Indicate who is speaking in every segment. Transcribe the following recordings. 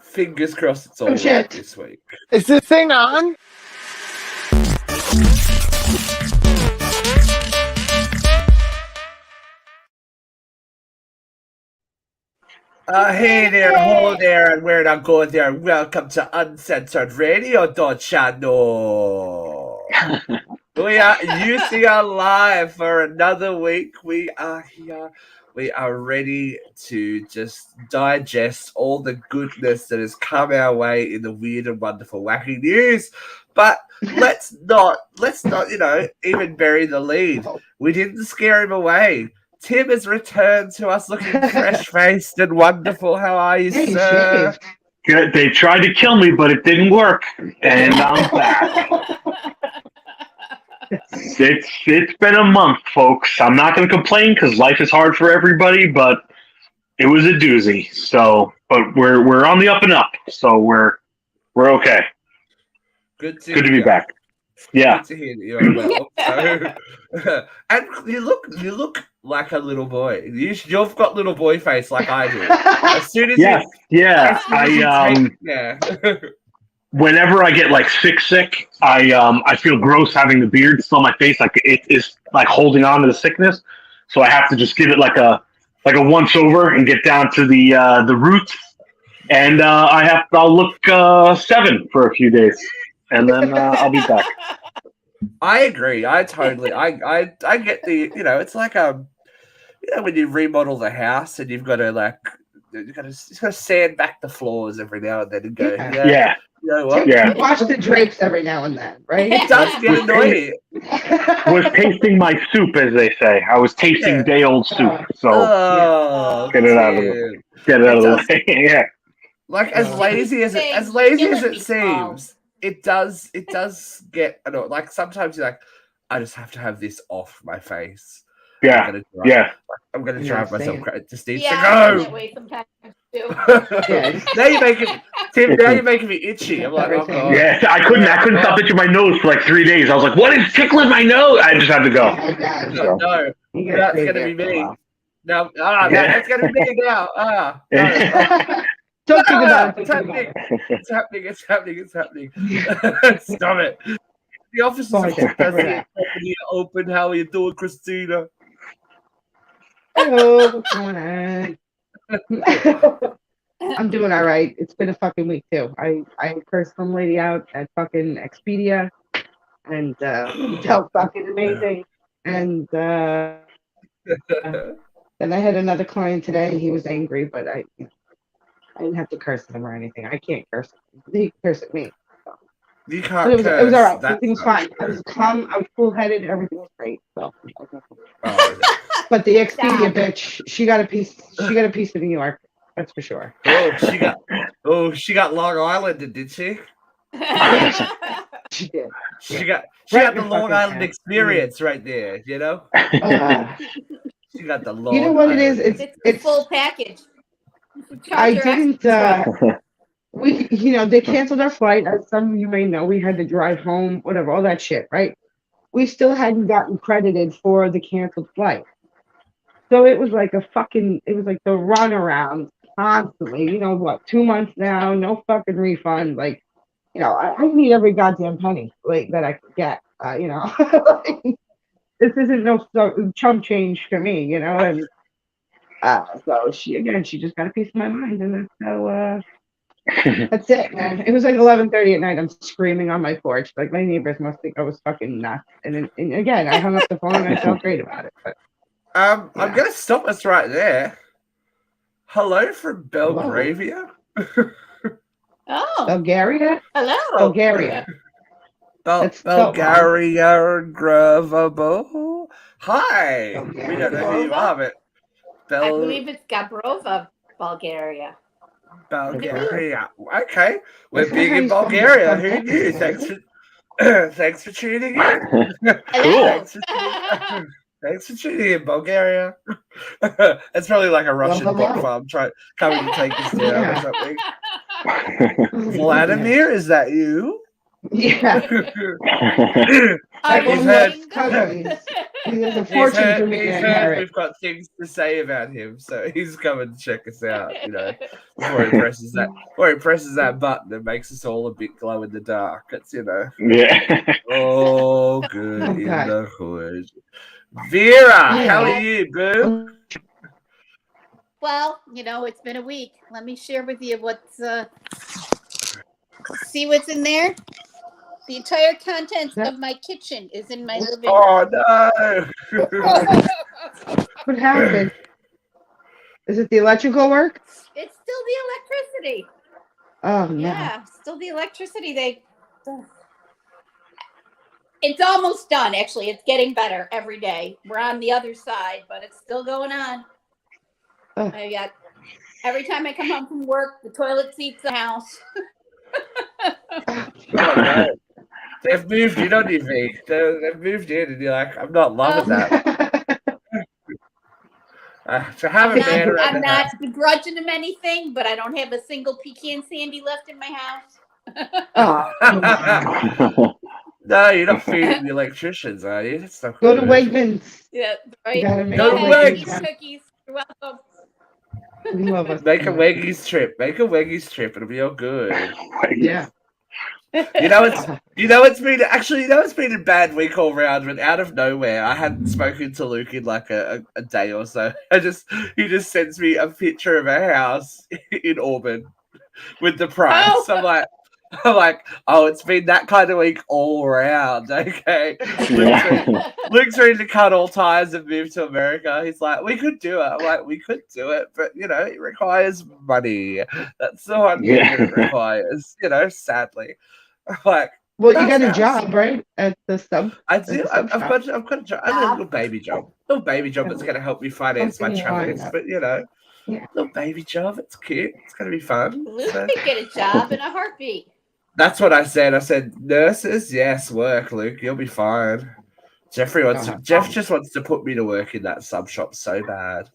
Speaker 1: Fingers crossed it's all right
Speaker 2: shit.
Speaker 1: this week.
Speaker 3: Is this thing on?
Speaker 1: Hey there, hello there, and where not go there. Welcome to Uncensored Radio Channel. We are using our live for another week. We are here. We are ready to just digest all the goodness that has come our way in the weird and wonderful wacky news. But let's not, even bury the lead. We didn't scare him away. Tim has returned to us looking fresh-faced and wonderful. How are you,
Speaker 2: Hey,
Speaker 1: sir?
Speaker 2: shaved.
Speaker 4: Good. They tried to kill me, but it didn't work, and I'm back. It's been a month, folks. I'm not going to complain because life is hard for everybody, but it was a doozy. So, but we're on the up and up, so we're okay.
Speaker 1: Good to
Speaker 4: Good to be back. Yeah.
Speaker 1: Good to hear that you're well. So, and you look like a little boy. You've got little boy face like I do. As soon as
Speaker 4: Yes. Yeah.
Speaker 1: yeah.
Speaker 4: Whenever I get like sick, I feel gross having the beard still on my face, like it is like holding on to the sickness. So I have to just give it like a once over and get down to the roots. And I'll look 7 for a few days, and then I'll be back.
Speaker 1: I agree. I totally. I get the. It's like when you remodel the house and you've got to you got to sand back the floors every now and then and go.
Speaker 4: Yeah.
Speaker 1: You know what?
Speaker 4: Yeah.
Speaker 2: Wash the drapes every now and then, right?
Speaker 1: It does get annoying.
Speaker 4: Was tasting my soup, as they say. I was tasting day old soup. So get it out of the way. Yeah.
Speaker 1: Like as lazy as it seems, it does get annoying. Like sometimes you're like, I just have to have this off my face.
Speaker 4: Yeah.
Speaker 1: I'm gonna drive myself crazy. It just needs to
Speaker 5: I
Speaker 1: go.
Speaker 5: that way sometimes too.
Speaker 1: Now you're making Tim. Now you're making me itchy. I'm like, oh god.
Speaker 4: Yeah, I couldn't stop itching my nose for like 3 days. I was like, what is tickling my nose? I just had to go.
Speaker 1: No, that's gonna be me. No, that's gonna be me now. No.
Speaker 2: Don't think about it.
Speaker 1: It's happening. It's happening. Stop it. The office is open. How are you doing, Christina?
Speaker 2: Hello, what's going on? I'm doing all right. It's been a fucking week too. I cursed some lady out at fucking Expedia, and felt fucking amazing. And then I had another client today. He was angry, but I didn't have to curse at him or anything. I can't curse. He cursed at me. So.
Speaker 1: You can't.
Speaker 2: But it was all right.
Speaker 1: That's
Speaker 2: Everything was fine. I was calm. I was cool-headed. Everything was great. So. But the Expedia bitch, she got a piece of New York. That's for sure.
Speaker 1: She got Long Island, did she?
Speaker 2: She did.
Speaker 1: She got
Speaker 2: Right
Speaker 1: the Long Island experience right there. You know. She got the Long.
Speaker 2: You know what it is?
Speaker 5: It's the full package.
Speaker 2: I didn't. They canceled our flight. As some of you may know, we had to drive home, whatever, all that shit, right? We still hadn't gotten credited for the canceled flight. So it was like the runaround constantly. 2 months now, no fucking refund. Like, I need every goddamn penny that I could get. This isn't no chump change for me, and so she just got a piece of my mind, and that's how. That's it, man. It was like 11:30 at night. I'm screaming on my porch. Like my neighbors must think I was fucking nuts. And again, I hung up the phone and I felt great about it. But
Speaker 1: I'm gonna stop us right there. Hello from Belgravia.
Speaker 5: Oh,
Speaker 2: Bulgaria?
Speaker 5: hello.
Speaker 2: Bulgaria.
Speaker 1: Bulgaria Gravabo. Hi. We don't know who you are, but
Speaker 5: I believe it's Gabrova, Bulgaria.
Speaker 1: Bulgaria. Okay, we're big in Bulgaria. Who knew? Thanks for tuning in.
Speaker 5: Hello.
Speaker 1: Thanks for tuning in, Bulgaria. It's probably like a Russian book farm coming to take us down or something. Vladimir, is that you?
Speaker 2: Yeah.
Speaker 5: Are
Speaker 2: That
Speaker 5: you
Speaker 1: He's
Speaker 2: one
Speaker 1: heard-
Speaker 5: single?
Speaker 2: he has a fortune for me to
Speaker 1: he's heard
Speaker 2: inherit.
Speaker 1: we've got things to say about him, so he's coming to check us out, before he presses that button and makes us all a bit glow in the dark. It's
Speaker 4: Yeah.
Speaker 1: all good
Speaker 2: Oh,
Speaker 1: in
Speaker 2: God.
Speaker 1: the hood. Vera,
Speaker 2: Yeah.
Speaker 1: how are you, boo?
Speaker 5: Well, it's been a week. Let me share with you what's. See what's in there? The entire contents of my kitchen is in my living room.
Speaker 1: Oh no!
Speaker 2: What happened? Is it the electrical work?
Speaker 5: It's still the electricity.
Speaker 2: Oh, no.
Speaker 5: Yeah, still the electricity. It's almost done, actually. It's getting better every day. We're on the other side, but it's still going on.
Speaker 2: Oh.
Speaker 5: Every time I come home from work, the toilet seats the house.
Speaker 1: Oh no! They've moved in on you, V. They've moved in, and you're like, I'm not loving that. To have a man around
Speaker 5: I'm
Speaker 1: the
Speaker 5: not
Speaker 1: house.
Speaker 5: begrudging him anything, but I don't have a single pecan sandy left in my house.
Speaker 2: Oh.
Speaker 1: No, you're not feeding the electricians, are you? That's not
Speaker 2: Go to
Speaker 1: good.
Speaker 2: Wegmans.
Speaker 5: Yeah,
Speaker 2: You
Speaker 5: right.
Speaker 2: gotta make
Speaker 1: Go
Speaker 5: Go
Speaker 1: to
Speaker 5: ahead,
Speaker 1: Wegmans.
Speaker 5: eat some cookies. You're welcome.
Speaker 2: We love us.
Speaker 1: Make a Weggies trip. Make a Weggies trip. It'll be all good.
Speaker 2: Yeah.
Speaker 1: It's been a bad week all round, but out of nowhere, I hadn't spoken to Luke in like a day or so. He just sends me a picture of a house in Auburn with the price.
Speaker 5: Oh.
Speaker 1: I'm like, oh, it's been that kind of week all around. Okay. Luke's ready to cut all ties and move to America. He's like, we could do it. I'm like, we could do it, but it requires money. That's the one thing that it requires, sadly. I'm like,
Speaker 2: Well, you got a
Speaker 1: house.
Speaker 2: job, right? At the sub.
Speaker 1: I
Speaker 2: at
Speaker 1: do.
Speaker 2: the sub
Speaker 1: I've
Speaker 2: shop.
Speaker 1: got a job. I have a little baby job. That's going to help me finance my
Speaker 2: Something
Speaker 1: travels.
Speaker 2: lined up.
Speaker 1: But
Speaker 2: Yeah.
Speaker 1: little baby job. It's cute. It's going to be fun.
Speaker 5: Luke
Speaker 1: So-
Speaker 5: could get a job in a heartbeat.
Speaker 1: That's what I said. I said, nurses, yes, work, Luke. You'll be fine. Jeff just wants to put me to work in that sub shop so bad.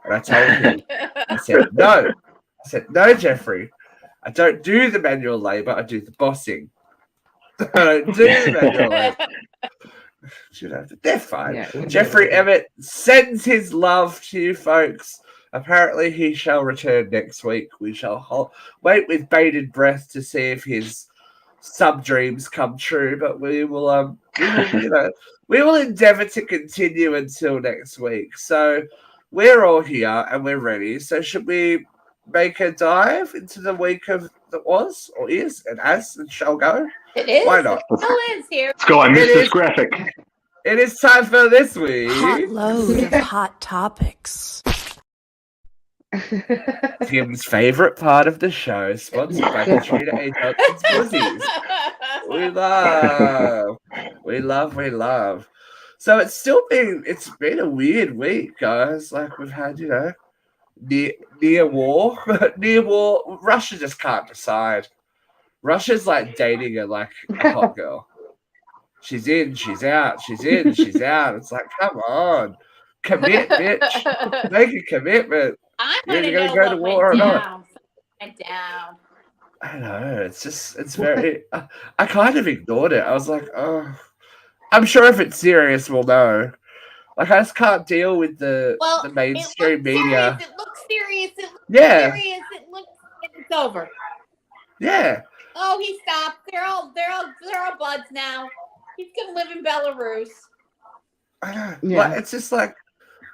Speaker 1: And I told him, I said, no, Jeffrey. I don't do the manual labor. I do the bossing. I don't do the manual labor. They're fine.
Speaker 2: Yeah,
Speaker 1: Jeffrey Emmett sends his love to you folks. Apparently, he shall return next week. We shall wait with bated breath to see if his sub dreams come true. But we will endeavor to continue until next week. So we're all here and we're ready. So should we make a dive into the week of that was or is and as and shall go?
Speaker 5: It is.
Speaker 1: Why not?
Speaker 5: It still is here.
Speaker 4: Let's go. I missed
Speaker 1: It
Speaker 4: this
Speaker 1: is.
Speaker 4: graphic.
Speaker 1: It is time for this week.
Speaker 3: Hot load of hot topics.
Speaker 1: Tim's favorite part of the show, sponsored by Katrina A. Johnson's Pussies. We love. So it's been a weird week, guys. Like we've had, near war. Russia just can't decide. Russia's like dating a hot girl. She's in, she's out, she's in, she's out. It's like, come on. Commit, bitch. Make a commitment.
Speaker 5: I'm
Speaker 1: You're
Speaker 5: going
Speaker 1: gonna
Speaker 5: to
Speaker 1: go
Speaker 5: know
Speaker 1: to
Speaker 5: what
Speaker 1: war or
Speaker 5: went
Speaker 1: not.
Speaker 5: down. Went down.
Speaker 1: I know. It's very. I kind of ignored it. I was like, oh, I'm sure if it's serious, we'll know. Like, I just can't deal with the mainstream media.
Speaker 5: It looks serious. It looks
Speaker 1: Yeah.
Speaker 5: serious. It looks. It's over.
Speaker 1: Yeah.
Speaker 5: Oh, he stopped. They're all buds now. He's gonna live in Belarus.
Speaker 1: I know.
Speaker 2: Yeah.
Speaker 1: Like, it's just like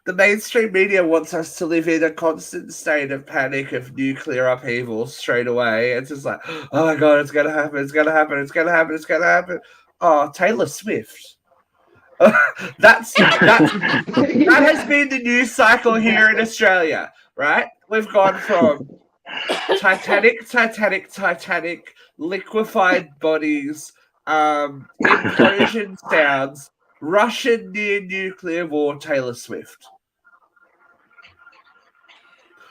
Speaker 1: the mainstream media wants us to live in a constant state of panic of nuclear upheaval straight away. It's just like, oh my god, it's gonna happen, it's gonna happen, it's gonna happen, it's gonna happen. Oh, Taylor Swift. that has been the news cycle here in Australia, right? We've gone from Titanic, liquefied bodies, implosion sounds, Russian near nuclear war, Taylor Swift.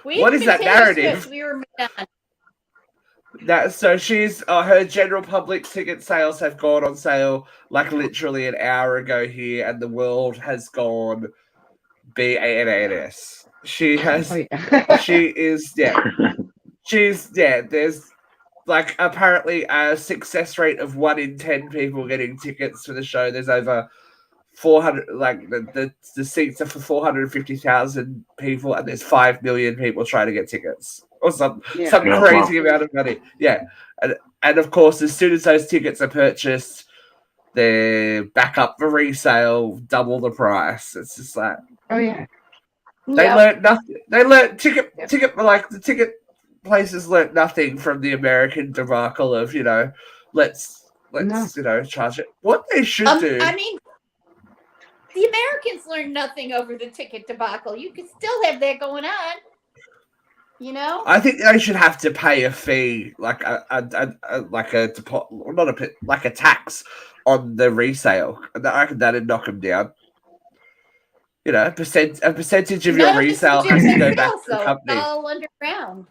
Speaker 1: What is that narrative?
Speaker 5: Swift, we were
Speaker 1: So she's her general public ticket sales have gone on sale like literally an hour ago here, and the world has gone BANANS. She has.
Speaker 2: Oh, yeah.
Speaker 1: She is. Yeah. She's. Yeah. There's like apparently a success rate of 1 in 10 people getting tickets for the show. There's over 400, like the seats are for 450,000 people, and there's 5 million people trying to get tickets, or some
Speaker 4: Yeah,
Speaker 1: crazy amount of money. Yeah, and of course, as soon as those tickets are purchased, they're back up for resale, double the price. It's just like,
Speaker 2: Oh yeah.
Speaker 1: they
Speaker 5: Yep.
Speaker 1: learned nothing. They learned ticket like the ticket places learned nothing from the American debacle of let's charge it. What they should do.
Speaker 5: I mean, the Americans learned nothing over the ticket debacle. You could still have that going on.
Speaker 1: I think they should have to pay a fee, like like a deposit, not a like a tax on the resale. I reckon that'd knock them down. A percentage of your resale has to go back to the company.
Speaker 5: It's all underground.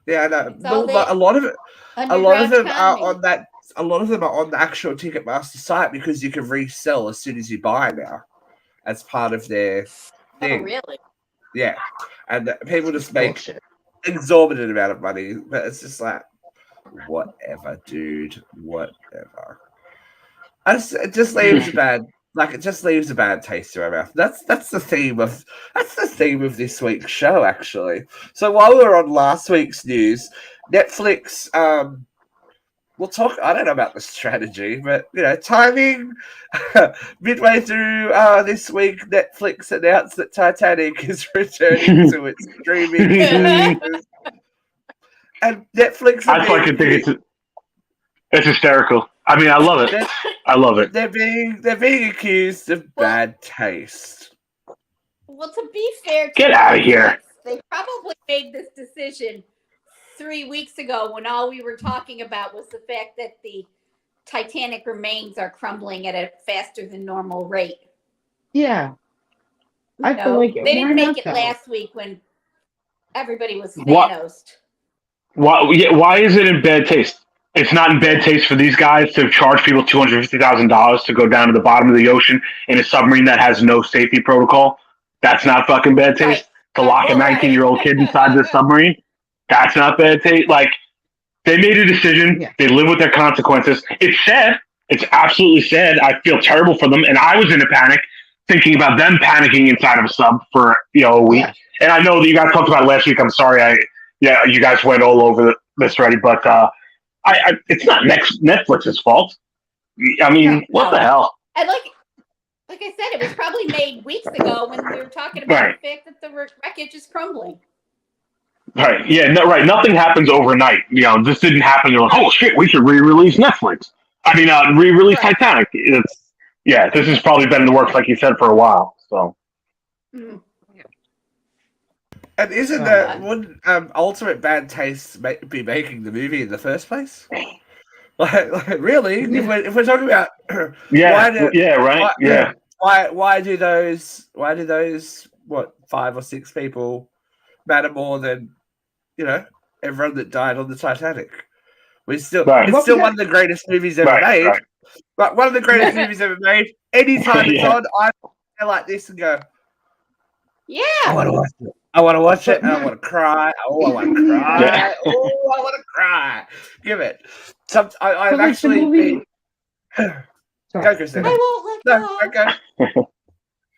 Speaker 1: Yeah, I know.
Speaker 5: all
Speaker 1: But a lot of them
Speaker 5: underground
Speaker 1: are on that. A lot of them are on the actual Ticketmaster site because you can resell as soon as you buy now, as part of their thing.
Speaker 5: Oh, really?
Speaker 1: Yeah, and people just make
Speaker 2: Bullshit.
Speaker 1: exorbitant amount of money, but it's just like, whatever, dude, whatever. It just leaves a bad, it just leaves a bad taste in my mouth. That's the theme of this week's show, actually. So while we were on last week's news, Netflix, we'll talk. I don't know about the strategy, but timing. Midway through this week, Netflix announced that Titanic is returning to its streaming services. And Netflix.
Speaker 4: I fucking think it's hysterical. I mean, I love it. I love it.
Speaker 1: They're being accused of bad taste.
Speaker 5: Well, to be fair,
Speaker 4: Get out of here.
Speaker 5: They probably made this decision 3 weeks ago when all we were talking about was the fact that the Titanic remains are crumbling at a faster than normal rate.
Speaker 2: Yeah. I feel like
Speaker 5: they didn't make it
Speaker 2: though?
Speaker 5: last week when everybody was Thanos.
Speaker 4: Why is it in bad taste? It's not in bad taste for these guys to charge people $250,000 to go down to the bottom of the ocean in a submarine that has no safety protocol. That's not fucking bad taste.
Speaker 5: Right.
Speaker 4: To lock a 19-year-old kid inside the submarine. That's not bad taste. Like, they made a decision. Yeah. They live with their consequences. It's sad. It's absolutely sad. I feel terrible for them. And I was in a panic thinking about them panicking inside of a sub for a week. Yeah. And I know that you guys talked about it last week. I'm sorry. You guys went all over this already. But it's not Netflix's fault. I mean, what the hell?
Speaker 5: And like I said, it was probably made weeks ago when we were talking about the fact that the wreckage is crumbling.
Speaker 4: Right. Yeah. No, right. Nothing happens overnight. This didn't happen. You're like, oh shit, we should re-release Netflix. I mean, re-release Titanic. This has probably been in the works, like you said, for a while. So.
Speaker 5: Mm-hmm.
Speaker 1: And wouldn't ultimate bad taste be making the movie in the first place? Like really? If we're talking about why do those 5 or 6 people matter more than everyone that died on the Titanic? It's still one of the greatest movies ever made. Right. But one of the greatest movies ever made. Anytime it's on, I feel like this and go,
Speaker 5: yeah,
Speaker 1: I want to watch it. I want to watch it. And I want to cry. Oh, I want to cry. Yeah. Oh, I want to cry. Give it. I've actually been. Go, Christina.
Speaker 5: I won't let go.
Speaker 1: Okay.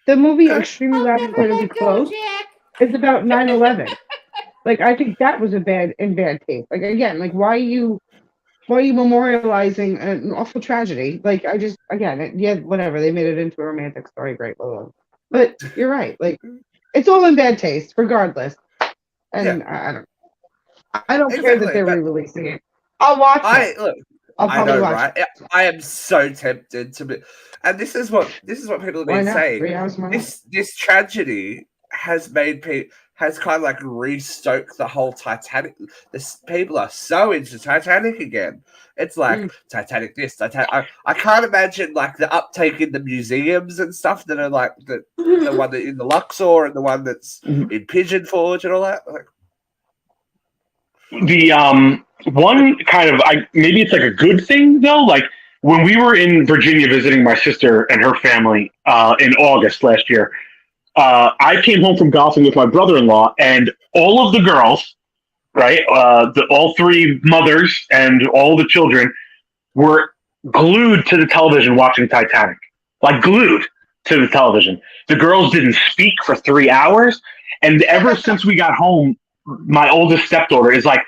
Speaker 2: The movie Extremely Loud and Incredibly Close is about 9/11. Like, I think that was bad taste. Like, again, like why are you memorializing an awful tragedy? Like, whatever. They made it into a romantic story. Great, blah, blah. But you're right. Like, it's all in bad taste, regardless. And I don't care that they're re-releasing it. I'll watch it.
Speaker 1: Look,
Speaker 2: I'll probably watch
Speaker 1: right?
Speaker 2: it.
Speaker 1: I am so tempted to be, and this is what people have been saying. This tragedy has made people kind of like re-stoked the whole Titanic. People are so into Titanic again. It's like Titanic this, Titanic. I can't imagine like the uptake in the museums and stuff that are like the one that in the Luxor and the one that's in Pigeon Forge and all that. Like,
Speaker 4: the one kind of maybe it's like a good thing though. Like when we were in Virginia visiting my sister and her family in August last year. I came home from golfing with my brother-in-law, and all of the girls right? All three mothers and all the children were glued to the television watching Titanic, like glued to the television. The girls didn't speak for 3 hours, and ever since we got home, my oldest stepdaughter is like,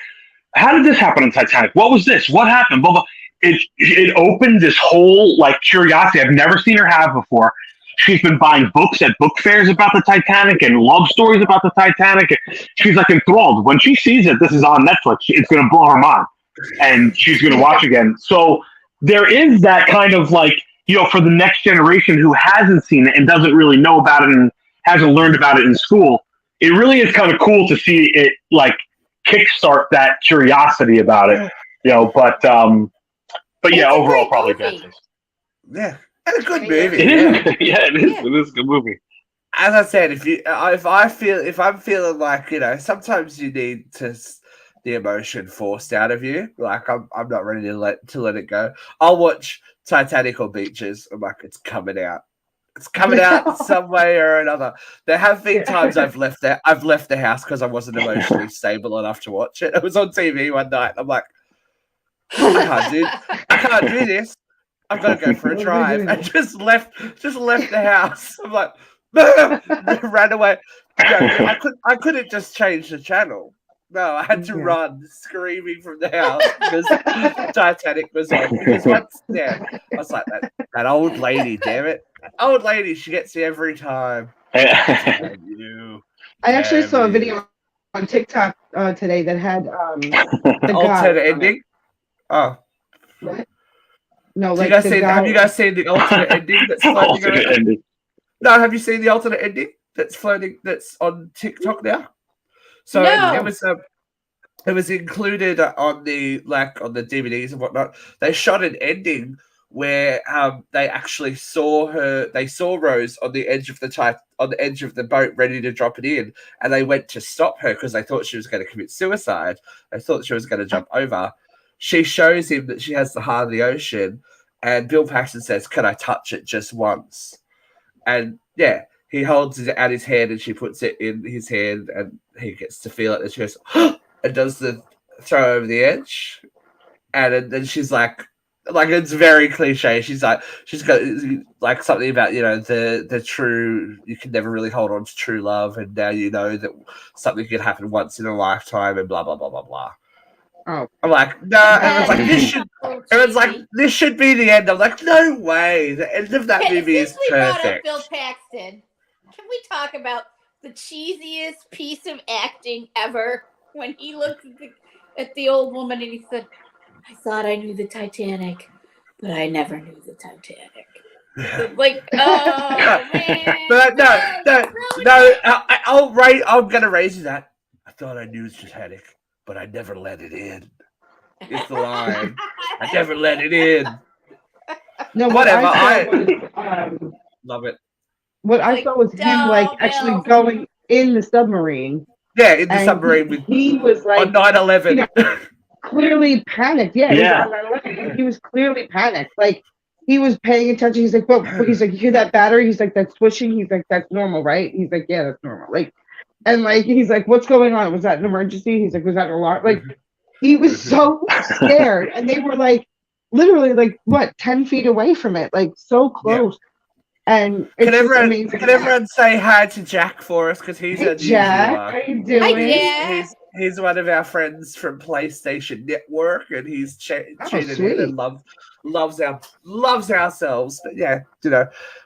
Speaker 4: "How did this happen on Titanic? What was this? What happened?" Blah blah. It opened this whole like curiosity I've never seen her have before. She's been buying books at book fairs about the Titanic and love stories about the Titanic. She's like enthralled. When she sees it, this is on Netflix, it's going to blow her mind, and she's going to watch again. So there is that kind of like, for the next generation who hasn't seen it and doesn't really know about it and hasn't learned about it in school. It really is kind of cool to see it like kickstart that curiosity about it, but yeah,
Speaker 5: It's a
Speaker 4: overall
Speaker 5: great
Speaker 4: probably
Speaker 5: movie.
Speaker 4: Dancers.
Speaker 1: Yeah, and a good movie.
Speaker 4: It is.
Speaker 1: Yeah.
Speaker 4: Yeah, it is.
Speaker 5: Yeah.
Speaker 4: It is a good movie.
Speaker 1: As I said, if I'm feeling like sometimes you need the emotion forced out of you. Like I'm not ready to let it go. I'll watch Titanic on beaches. I'm like, it's coming out. It's coming out some way or another. There have been times I've left the house because I wasn't emotionally stable enough to watch it. It was on TV one night. I'm like, I can't do this. I've got to go for a drive. I just left the house. I'm like, ran away. No, I couldn't just change the channel. No, I had to run screaming from the house because Titanic was on. Because I was like, that old lady, damn it. That old lady, she gets me every time.
Speaker 2: I actually saw a video on TikTok today that had the
Speaker 1: alternate ending. Oh.
Speaker 2: What? No,
Speaker 1: So
Speaker 2: like
Speaker 1: have you guys seen the alternate ending that's floating around? No, have you seen the alternate ending that's floating that's on TikTok now? So it was included on the DVDs and whatnot. They shot an ending where they actually saw Rose on the edge of the boat ready to drop it in, and they went to stop her because they thought she was going to commit suicide. They thought she was going to jump over. She shows him that she has the heart of the ocean, and Bill Paxton says, "Can I touch it just once?" And yeah, he holds it out his hand, and she puts it in his hand, and he gets to feel it, and she goes, and does the throw over the edge, and then she's like it's very cliche. She's got like something about the true. You can never really hold on to true love, and now you know that something can happen once in a lifetime, and blah blah blah blah blah.
Speaker 2: Oh,
Speaker 1: I'm like, no. Everyone's like, this should be the end. I'm like, no way. The end of that movie is perfect.
Speaker 5: Bill Paxton, can we talk about the cheesiest piece of acting ever when he looked at the old woman and he said, "I thought I knew the Titanic, but I never knew the Titanic." Like, oh man.
Speaker 1: But no. I'm gonna raise you that. I thought I knew the Titanic, but I never let it in. It's the line. I never let it in.
Speaker 2: No,
Speaker 1: whatever. I
Speaker 2: was,
Speaker 1: love it.
Speaker 2: What I saw was him actually going in the submarine.
Speaker 1: Yeah, in the submarine.
Speaker 2: He was like
Speaker 1: on 9/11.
Speaker 2: Clearly panicked. Yeah. He was clearly panicked. Like he was paying attention. He's like, "Well," he's like, "You hear that battery?" He's like, "That's swishing." He's like, "That's normal, right?" He's like, "Yeah, that's normal." Like, and like he's like, "What's going on? Was that an emergency?" He's like, "Was that an alarm?" Like he was so scared, and they were like, literally, like what, 10 feet away from it, like so close. Yeah. And
Speaker 1: can everyone say hi to Jack for us? Because he's unusual.
Speaker 2: Jack, how you doing?
Speaker 5: Hi,
Speaker 1: he's one of our friends from PlayStation Network, and he's tuning in and loves ourselves. But yeah,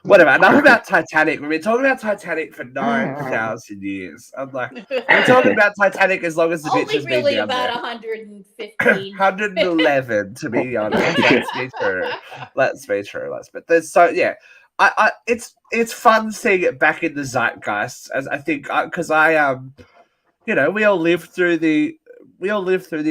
Speaker 1: whatever. Enough about Titanic. We've been talking about Titanic for 9,000 years. I'm like, we're talking about Titanic as long as the bitch has been
Speaker 5: really
Speaker 1: down
Speaker 5: about
Speaker 1: there.
Speaker 5: 115,
Speaker 1: 111 to be honest. Let's be true. But there's it's fun seeing it back in the zeitgeist, as I think, because we all lived through the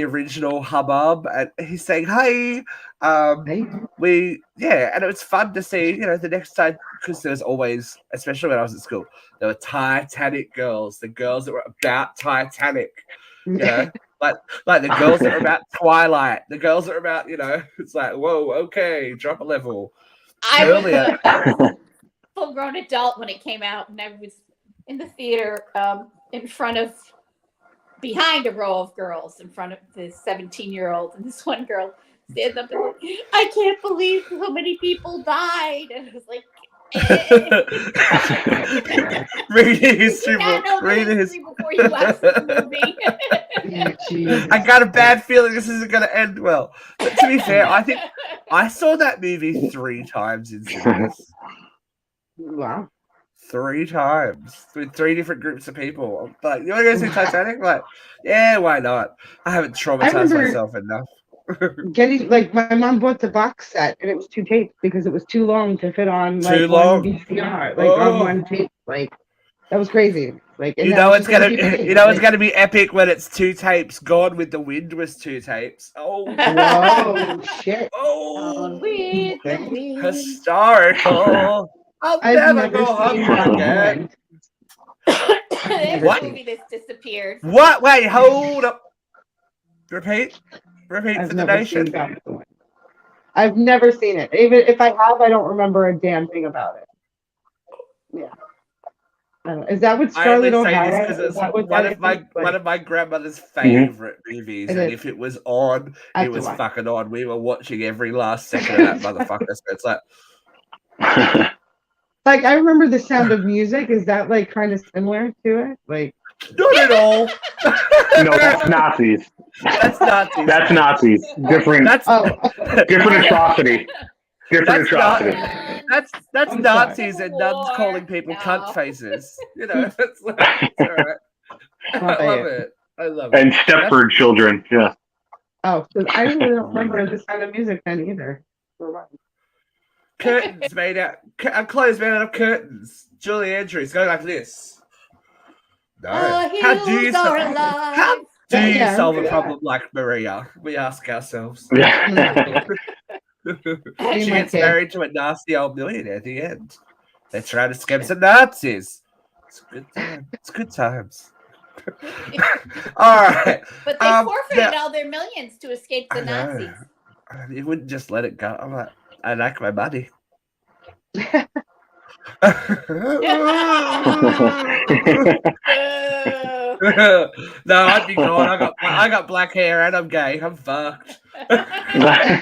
Speaker 1: original hubbub, and he's saying, "Hey, and it was fun to see, the next time, because there's always, especially when I was at school, there were Titanic girls, the girls that were about Titanic, like the girls that were about Twilight, the girls that were about, it's like, whoa, okay, drop a level."
Speaker 5: I was a full-grown adult when it came out, and I was in the theater in front of behind a row of girls in front of the 17-year-old, and this one girl stands up and like, I can't believe so many people died, and I was like,
Speaker 1: Read the history
Speaker 5: you not
Speaker 1: book.
Speaker 5: know the
Speaker 1: Read the
Speaker 5: history
Speaker 1: history.
Speaker 5: before you watch this movie.
Speaker 2: Jesus.
Speaker 1: I got a bad feeling this isn't going to end well. But to be fair, I think I saw that movie 3 times in cinemas.
Speaker 2: Wow.
Speaker 1: 3 times with 3 different groups of people. Like, you want to go see Titanic? Like, yeah, why not? I haven't traumatized
Speaker 2: remember-
Speaker 1: myself enough.
Speaker 2: Getting like my mom bought the box set and it was 2 tapes because it was too long to fit on like
Speaker 1: Too long?
Speaker 2: one VCR, like on one tape. Like that was crazy. Like and
Speaker 1: You
Speaker 2: that
Speaker 1: know
Speaker 2: was
Speaker 1: it's
Speaker 2: just on
Speaker 1: gonna
Speaker 2: DVD.
Speaker 1: you know it's
Speaker 2: Like,
Speaker 1: gonna be epic when it's 2 tapes. Gone with the Wind was 2 tapes. Oh,
Speaker 2: whoa, shit.
Speaker 1: oh,
Speaker 5: With the wind.
Speaker 1: historical. I'll
Speaker 2: I've
Speaker 1: never
Speaker 2: never
Speaker 1: go
Speaker 2: seen
Speaker 1: hungry
Speaker 2: that
Speaker 1: again.
Speaker 2: one.
Speaker 5: There's
Speaker 1: What?
Speaker 5: a movie that's disappeared.
Speaker 1: What? Wait, hold up. Repeat
Speaker 2: I've
Speaker 1: for the
Speaker 2: never seen
Speaker 1: nation.
Speaker 2: that one. I've never seen it. Even if I have, I don't remember a damn thing about it. Yeah. I don't know. Is that what
Speaker 1: I only
Speaker 2: Scarlett
Speaker 1: say this
Speaker 2: O'Hara?
Speaker 1: because
Speaker 2: Is
Speaker 1: it's
Speaker 2: that what
Speaker 1: one
Speaker 2: that
Speaker 1: of my
Speaker 2: is? Like,
Speaker 1: one of my grandmother's favorite movies,
Speaker 2: It
Speaker 1: and
Speaker 2: is.
Speaker 1: if it was on,
Speaker 2: I
Speaker 1: it
Speaker 2: have to
Speaker 1: was
Speaker 2: watch.
Speaker 1: fucking on. We were watching every last second of that motherfucker. So it's like,
Speaker 2: Like I remember The Sound of Music. Is that like kind of similar to it? Like
Speaker 1: not at all.
Speaker 4: No, that's Nazis.
Speaker 1: That's Nazis.
Speaker 4: That's Nazis. Different,
Speaker 1: That's
Speaker 4: different atrocity. Different
Speaker 1: That's not-
Speaker 4: atrocity.
Speaker 1: that's
Speaker 2: I'm
Speaker 1: Nazis
Speaker 5: sorry.
Speaker 1: and nuns
Speaker 5: War.
Speaker 1: calling people
Speaker 5: No.
Speaker 1: cunt faces. You know, it's like it's all right.
Speaker 2: Love
Speaker 1: I love
Speaker 2: it.
Speaker 1: it. I love it.
Speaker 4: And Stepford children. Yeah.
Speaker 2: oh, so I really don't remember The Sound of Music then either.
Speaker 1: Curtains made out. Clothes made out of curtains. Julie Andrews going like this. No.
Speaker 5: Our
Speaker 1: How do you
Speaker 5: heroes are
Speaker 1: solve?
Speaker 5: alive.
Speaker 1: How do you
Speaker 2: Yeah,
Speaker 1: solve a
Speaker 2: yeah.
Speaker 1: problem like Maria? We ask ourselves.
Speaker 4: Yeah.
Speaker 1: She
Speaker 2: my
Speaker 1: gets
Speaker 2: kid.
Speaker 1: married to a nasty old millionaire at the end. They try to scam some Nazis. It's a good time. It's good times. All right.
Speaker 5: But they forfeited
Speaker 1: yeah.
Speaker 5: all their millions to escape the
Speaker 1: I know.
Speaker 5: Nazis.
Speaker 1: You wouldn't just let it go. I'm like, I like my money. No, I'd be gone. I got black hair and I'm gay. I'm fucked. I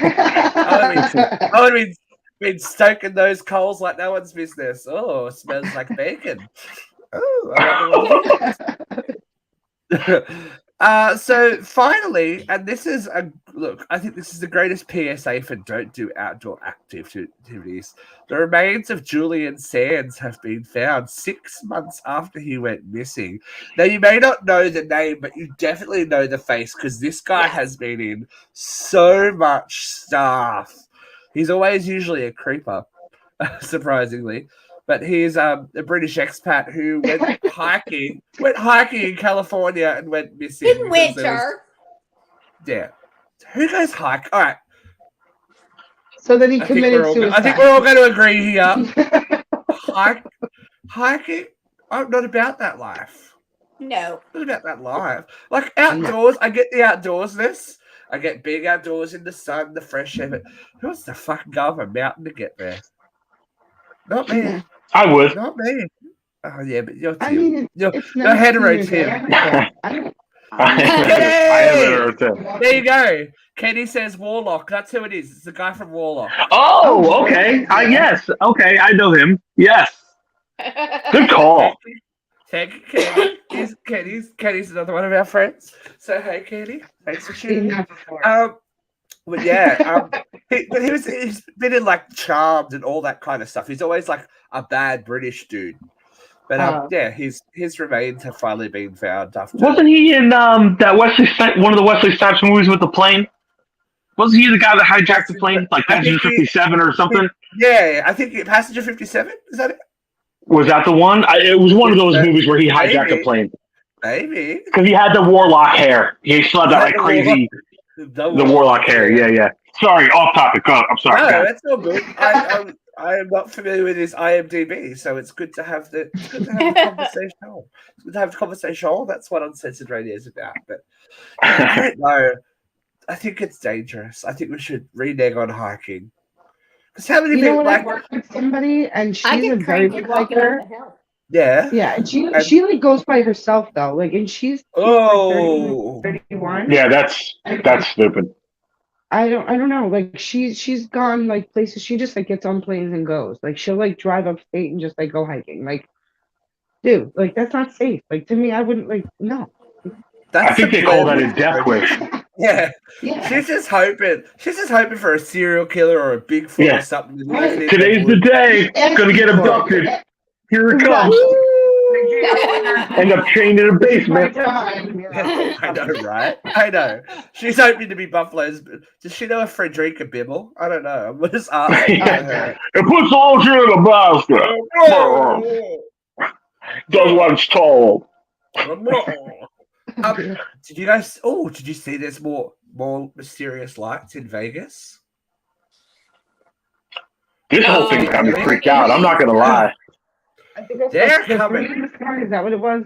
Speaker 1: would have been stoking those coals like no one's business. Oh, it smells like bacon. Oh, I wonder what so finally, and this is a look, I think this is the greatest PSA for don't do outdoor activities. The remains of Julian Sands have been found 6 months after he went missing. Now, you may not know the name, but you definitely know the face because this guy has been in so much stuff. He's always usually a creeper, surprisingly. But he's a British expat who went hiking in California and went missing.
Speaker 5: In
Speaker 1: because there was-
Speaker 5: winter.
Speaker 1: yeah. Who goes hike? All right.
Speaker 2: So then he
Speaker 1: I think
Speaker 2: committed
Speaker 1: we're all
Speaker 2: suicide.
Speaker 1: going to agree here. Hiking? I'm not about that life.
Speaker 5: No.
Speaker 1: Not about that life. Like outdoors, I get the outdoorsness. I get big outdoors in the sun, the fresh air. But who wants to fucking go up a mountain to get there? Not me.
Speaker 2: Yeah.
Speaker 4: I would.
Speaker 1: Not me. Oh yeah, but you're
Speaker 2: I
Speaker 1: Tim.
Speaker 2: mean,
Speaker 1: You're
Speaker 2: it's
Speaker 1: you're
Speaker 2: nice
Speaker 1: hetero
Speaker 2: to
Speaker 1: Tim.
Speaker 2: I
Speaker 4: I
Speaker 1: Yay!
Speaker 4: am too.
Speaker 1: There you go. Kenny says Warlock. That's who it is. It's the guy from Warlock.
Speaker 4: Oh, okay. Yes. Okay, I know him. Yes. Good call.
Speaker 1: Thank you, Kenny. Kenny's another one of our friends. So hey, Kenny. Thanks for
Speaker 2: seen
Speaker 1: tuning in.
Speaker 2: that before.
Speaker 1: But yeah, he's been in like Charmed and all that kind of stuff. He's always like a bad British dude. But yeah, his remains have finally been found after.
Speaker 4: Wasn't he in that one of the Wesley Snipes movies with the plane? Wasn't he the guy that hijacked the plane, like Passenger 57 or something?
Speaker 1: Yeah, I think Passenger 57. Is that it?
Speaker 4: Was that the one? It was one of those movies where he hijacked a plane.
Speaker 1: Maybe
Speaker 4: because he had the Warlock hair. He still had that like crazy. The Warlock hair, yeah. Sorry, off topic. I'm sorry.
Speaker 1: No, that's all good. I am not familiar with his IMDb, so it's good to have the conversation. It's good to have the conversation. That's what Uncensored Radio is about. But I don't know. I think it's dangerous. I think we should renege on hiking. Because how many people
Speaker 2: I work with somebody and
Speaker 5: I
Speaker 2: she's a
Speaker 5: get
Speaker 2: very
Speaker 5: cranky
Speaker 2: big
Speaker 5: walking
Speaker 2: hiker.
Speaker 5: up the hill.
Speaker 1: Yeah.
Speaker 2: Yeah, and she like goes by herself though. Like, and she's like
Speaker 1: Oh.
Speaker 2: 31.
Speaker 4: Yeah, that's stupid.
Speaker 2: I don't know. Like she's gone like places. She just like gets on planes and goes. Like she'll like drive upstate and just like go hiking. Like, dude, like that's not safe. Like to me, I wouldn't like no.
Speaker 1: That's
Speaker 4: I think
Speaker 1: the
Speaker 4: they call that
Speaker 1: plan.
Speaker 4: a death wish.
Speaker 1: Yeah.
Speaker 2: Yeah.
Speaker 1: She's just hoping for a serial killer or a Bigfoot
Speaker 4: Yeah.
Speaker 1: or something. To
Speaker 2: Right.
Speaker 1: live in
Speaker 4: Today's the
Speaker 1: woods.
Speaker 4: day. Gonna get abducted. Here it comes. End up chained in a basement.
Speaker 1: I know, right? I know. She's hoping to be Buffalo's. Does she know a Frederica Bibble? I don't know. I'm just asking her.
Speaker 4: It puts all shit in a basket. Does what it's told.
Speaker 1: Did you guys? Oh, did you see there's more mysterious lights in Vegas?
Speaker 4: This whole thing got me freaked out. I'm not gonna lie.
Speaker 2: I think that's
Speaker 1: They're
Speaker 2: the
Speaker 1: coming.
Speaker 2: Is that what it was?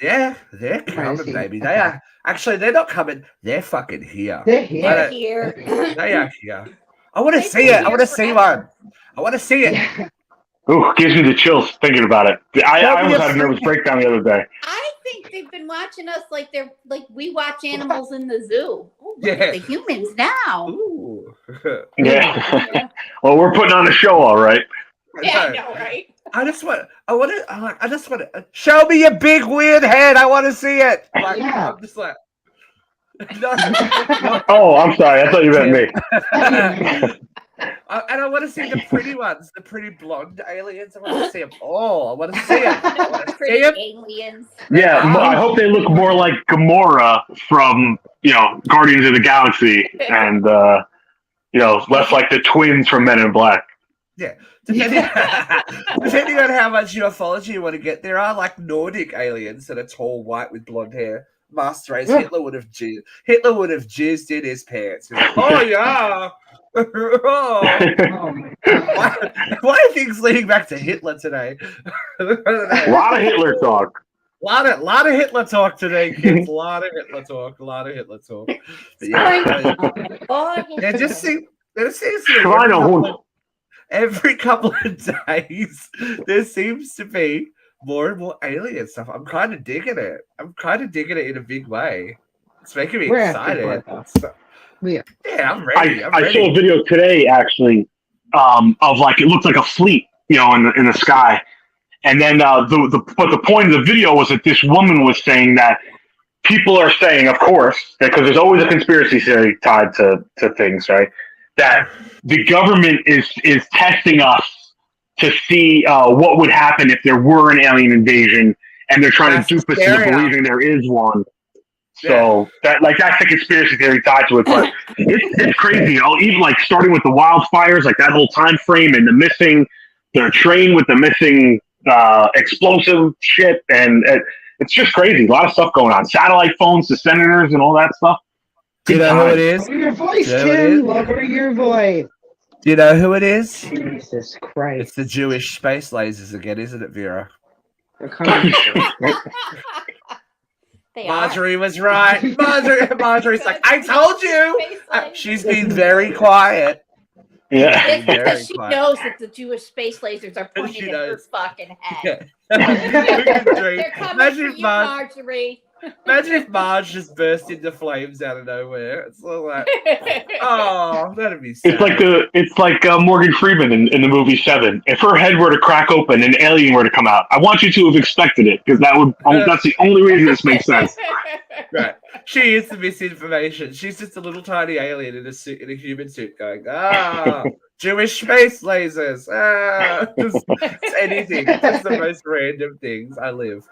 Speaker 1: Yeah, they're coming, baby. They are. Actually, they're not coming. They're fucking here.
Speaker 2: They're here.
Speaker 5: They're here.
Speaker 1: They are here. I want to
Speaker 5: They've
Speaker 1: see
Speaker 5: been
Speaker 1: it. I
Speaker 5: here
Speaker 1: want to see
Speaker 5: forever.
Speaker 1: one. I want to see it.
Speaker 2: Yeah.
Speaker 4: Ooh, gives me the chills thinking about it. I
Speaker 1: Tell me
Speaker 4: almost
Speaker 1: a
Speaker 4: had a nervous breakdown the other day.
Speaker 5: I think they've been watching us like they're like we watch animals in the zoo. Ooh, look
Speaker 1: Yeah.
Speaker 5: at the humans now.
Speaker 1: Ooh.
Speaker 4: Yeah. Well, we're putting on a show, all right.
Speaker 5: Yeah, I know, right?
Speaker 1: I just want to show me your big weird head. I want to see it. Like,
Speaker 2: Yeah.
Speaker 1: I'm just like, no.
Speaker 4: Oh, I'm sorry. I thought you meant me.
Speaker 1: And I want to see the pretty ones, the pretty blonde aliens. I want to see them all. I want to see them. I want to see
Speaker 5: Pretty
Speaker 1: them.
Speaker 5: aliens.
Speaker 4: Yeah, I hope they look more like Gamora from Guardians of the Galaxy, and less like the twins from Men in Black.
Speaker 1: Depending on how much ufology you want to get, there are like Nordic aliens that are tall, white with blonde hair. Master race.
Speaker 2: Yeah.
Speaker 1: Hitler would have jizzed in his pants. He's like, oh yeah.
Speaker 2: Oh my God.
Speaker 1: Why are things leading back to Hitler today?
Speaker 4: A lot of Hitler talk.
Speaker 1: lot of Hitler talk today, kids. A lot of Hitler talk. But yeah, there just seems to be every couple of days there seems to be more and more alien stuff. I'm kind of digging it. In a big way. It's making me excited.
Speaker 2: Yeah.
Speaker 1: Yeah, I'm ready.
Speaker 4: I saw a video today actually of like it looked like a fleet, in the sky, and then the point of the video was that this woman was saying that people are saying, of course, because there's always a conspiracy theory tied to things, right? That the government is testing us to see what would happen if there were an alien invasion, and they're trying to dupe us into believing there is one. So that's the conspiracy theory tied to it, but it's crazy. Even like starting with the wildfires, like that whole time frame, and the train with the missing explosive shit, and it's just crazy. A lot of stuff going on. Satellite phones to senators and all that stuff.
Speaker 1: Do you know who it is?
Speaker 2: Lower your voice, Tim. Lower your voice.
Speaker 1: Do you know who it is?
Speaker 2: Jesus Christ.
Speaker 1: It's the Jewish space lasers again, isn't it, Vera?
Speaker 2: They're coming.
Speaker 5: They
Speaker 1: Marjorie was right. Marjorie's like, I told you. She's been very quiet.
Speaker 4: Yeah.
Speaker 5: It's
Speaker 1: Very
Speaker 5: because she
Speaker 1: quiet.
Speaker 5: knows that the Jewish space lasers are pointed
Speaker 1: She
Speaker 5: at her
Speaker 1: knows.
Speaker 5: fucking head.
Speaker 1: Yeah.
Speaker 5: They're coming
Speaker 1: Imagine
Speaker 5: for
Speaker 1: if
Speaker 5: you,
Speaker 1: Marge,
Speaker 5: Marjorie.
Speaker 1: imagine if Marge just burst into flames out of nowhere. It's like, oh, that'd be sad.
Speaker 4: It's like Morgan Freeman in the movie Seven. If her head were to crack open and an alien were to come out, I want you to have expected it, because that's the only reason this makes sense.
Speaker 1: Right. She is the misinformation. She's just a little tiny alien in a human suit going, Jewish space lasers. It's anything. It's the most random things. I live.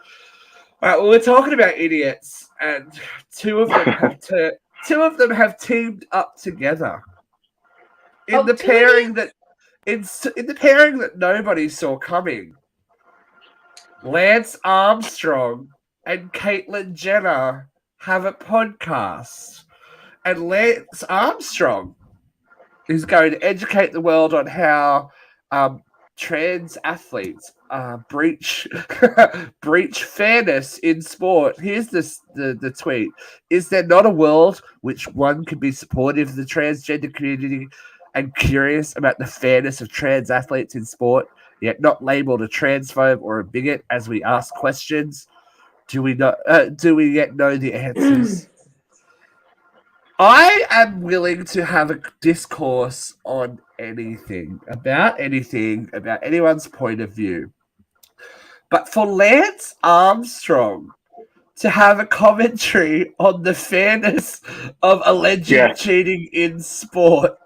Speaker 1: All right, well, we're talking about idiots, and two of them have teamed up together in the pairing that nobody saw coming. Lance Armstrong and Caitlyn Jenner have a podcast, and Lance Armstrong is going to educate the world on how trans athletes breach fairness in sport. Here's the tweet: is there not a world which one could be supportive of the transgender community and curious about the fairness of trans athletes in sport? yet not labeled a transphobe or a bigot as we ask questions? Do we yet know the answers? I am willing to have a discourse on anything, about anyone's point of view. But for Lance Armstrong to have a commentary on the fairness of alleged cheating in sport,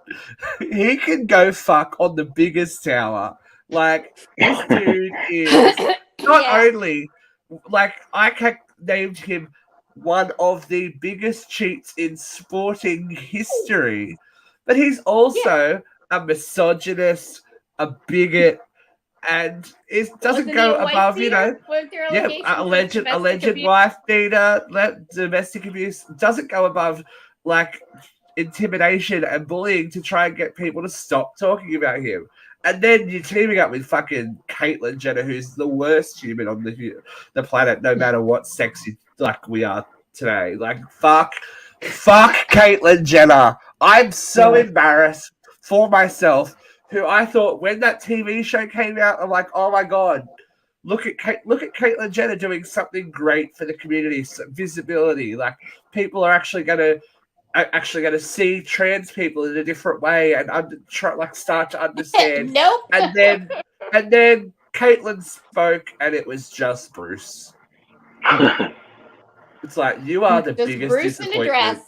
Speaker 1: he can go fuck on the biggest tower. Like, this dude is not only, like, I named him one of the biggest cheats in sporting history, but he's also a misogynist, a bigot, and it doesn't go above, alleged wife beater, domestic abuse, doesn't go above like intimidation and bullying to try and get people to stop talking about him. And then you're teaming up with fucking Caitlyn Jenner, who's the worst human on the planet, no matter what sex we are today. Like, fuck Caitlyn Jenner. I'm so embarrassed for myself, who I thought when that TV show came out, I'm like, oh my God, look at Caitlyn Jenner doing something great for the community, some visibility. Like, people are actually going to see trans people in a different way and start to understand.
Speaker 5: Nope.
Speaker 1: And then Caitlyn spoke, and it was just Bruce. It's like, you are the biggest
Speaker 5: Bruce in a dress.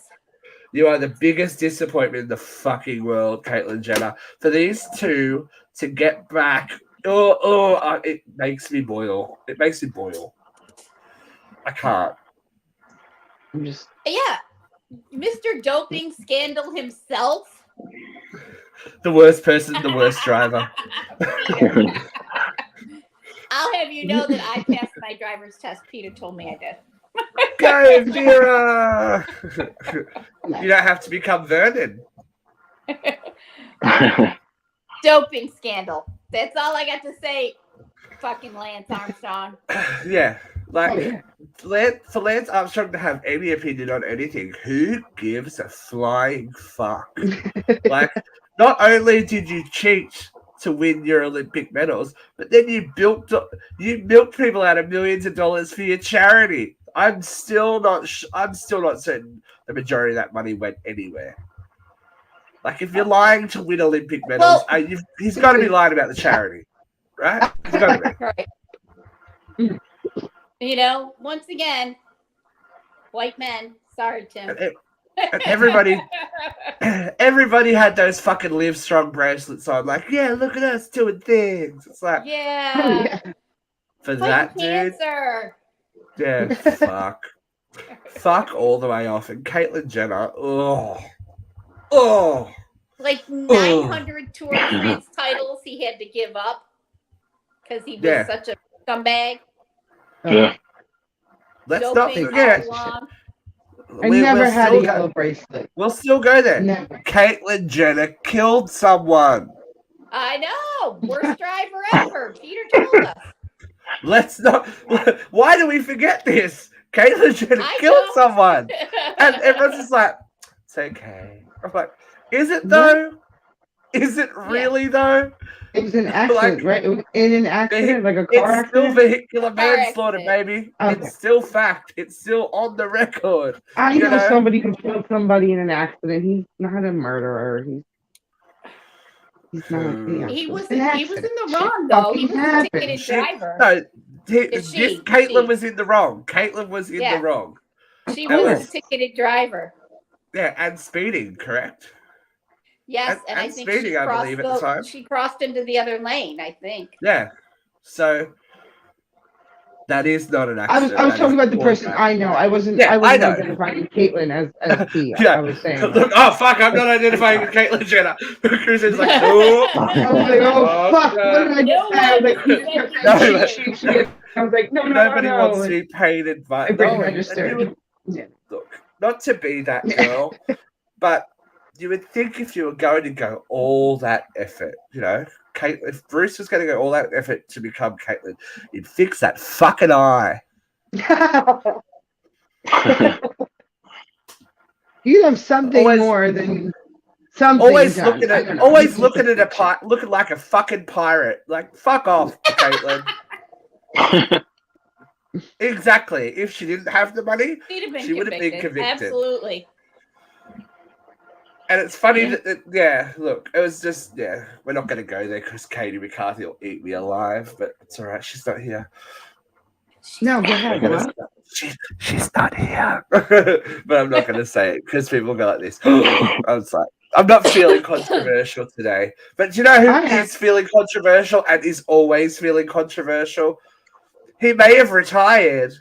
Speaker 1: You are the biggest disappointment in the fucking world, Caitlyn Jenner. For these two to get back, it makes me boil. It makes me boil. I can't.
Speaker 5: Yeah. Mr. Doping Scandal himself.
Speaker 1: The worst person, the worst driver.
Speaker 5: I'll have you know that I passed my driver's test. Peter told me I did.
Speaker 1: Go, Vera! You don't have to become Vernon.
Speaker 5: Doping scandal. That's all I got to say. Fucking Lance Armstrong.
Speaker 1: Yeah. Like, for Lance Armstrong to have any opinion on anything, who gives a flying fuck? Like, not only did you cheat to win your Olympic medals, but then you milked people out of millions of dollars for your charity. I'm still not certain the majority of that money went anywhere. Like, if you're lying to win Olympic medals, he's got to be lying about the charity, right? He's got to be.
Speaker 5: Right. You know, once again, white men. Sorry, Tim.
Speaker 1: And everybody had those fucking Live Strong bracelets on. Like, yeah, look at us doing things. It's like,
Speaker 5: yeah.
Speaker 1: For that
Speaker 5: cancer.
Speaker 1: Dude, yeah, fuck all the way off. And Caitlyn Jenner,
Speaker 5: like 900 Tour de France titles he had to give up because he was such a scumbag.
Speaker 4: Yeah.
Speaker 1: Let's not forget.
Speaker 2: I never had a yellow bracelet.
Speaker 1: We'll still go there.
Speaker 2: Never.
Speaker 1: Caitlyn Jenner killed someone.
Speaker 5: I know. Worst driver ever. Peter told us.
Speaker 1: Let's not. Why do we forget this? Caitlyn Jenner killed someone. And everyone's just like, it's okay. I'm like, is it though? Is it really though?
Speaker 2: It was an accident, right? It was in an accident, like a car accident?
Speaker 1: It's still vehicular manslaughter, baby. Okay. It's still fact. It's still on the record.
Speaker 2: I know somebody who killed somebody in an accident. He's not a murderer. He's not.
Speaker 5: He was in the wrong, though. He was a ticketed driver.
Speaker 1: No, Caitlyn was in the wrong. Caitlyn was in the wrong.
Speaker 5: She was a ticketed driver.
Speaker 1: Yeah, and speeding, correct?
Speaker 5: Yes, and I think
Speaker 1: speeding, I believe, at the time.
Speaker 5: She crossed into the other lane, I think.
Speaker 1: Yeah. So that is not an accident.
Speaker 2: I was talking about the person I know. I wasn't identifying Caitlyn as T.
Speaker 1: Yeah.
Speaker 2: I was saying.
Speaker 1: Look, oh fuck, I'm not identifying with Caitlyn Jenner. Chris is like, no.
Speaker 2: I was like, oh fuck, what did I just say? I was like, no.
Speaker 1: Nobody wants to be paid advice.
Speaker 2: Look,
Speaker 1: not to be that girl, but you would think if you were going to go all that effort, if Bruce was going to go all that effort to become Caitlyn, you'd fix that fucking eye.
Speaker 2: You have something more than Something
Speaker 1: Always
Speaker 2: does.
Speaker 1: looking
Speaker 2: I don't
Speaker 1: at,
Speaker 2: know.
Speaker 1: always
Speaker 2: He
Speaker 1: looking
Speaker 2: keeps
Speaker 1: at looking like a fucking pirate. Like, fuck off, Caitlin. Exactly. If she didn't have the money,
Speaker 5: She'd have been
Speaker 1: she would have been
Speaker 5: convicted.
Speaker 1: convicted.
Speaker 5: Absolutely.
Speaker 1: And it's funny that, look, it was just, we're not going to go there because Katie McCarthy will eat me alive, but it's all right. She's not here.
Speaker 2: No, go ahead. What?
Speaker 1: She's not here. But I'm not going to say it because people go like this. I was like, I'm not feeling controversial today. But do you know who is feeling controversial and is always feeling controversial? He may have retired,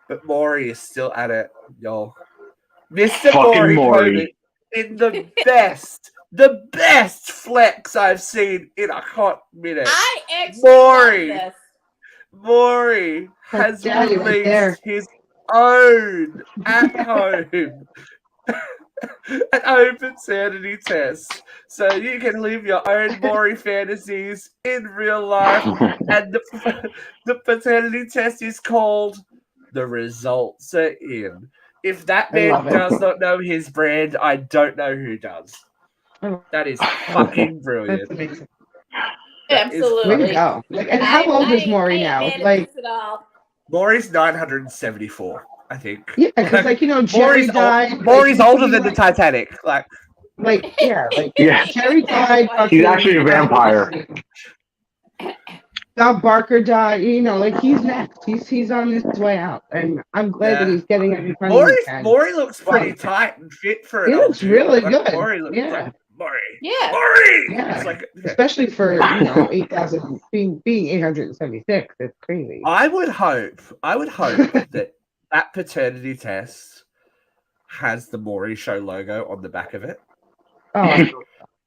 Speaker 1: but Maury is still at it, y'all. Mr. Maury in the best flex I've seen in a hot minute.
Speaker 5: I actually love this.
Speaker 1: Maury has released his own at-home paternity test. So you can live your own Maury fantasies in real life. And the paternity test is called The Results Are In. If that man does not know his brand, I don't know who does. That is fucking brilliant.
Speaker 5: Absolutely.
Speaker 2: Way to go. And how old is Maury now?
Speaker 1: Maury's 974, I think.
Speaker 2: Yeah, because Jerry died.
Speaker 1: Maury's older than the Titanic.
Speaker 2: Jerry died.
Speaker 4: He's actually a vampire.
Speaker 2: Bob Barker died. He's next. He's on his way out, and I'm glad that he's getting every money he can.
Speaker 1: Maury looks pretty tight and fit for
Speaker 2: He looks really good.
Speaker 1: Maury looks like Maury.
Speaker 5: Yeah.
Speaker 1: Maury.
Speaker 2: Yeah. Especially for 8,000 being 876. It's crazy.
Speaker 1: I would hope that paternity test has the Maury Show logo on the back of it.
Speaker 2: Oh.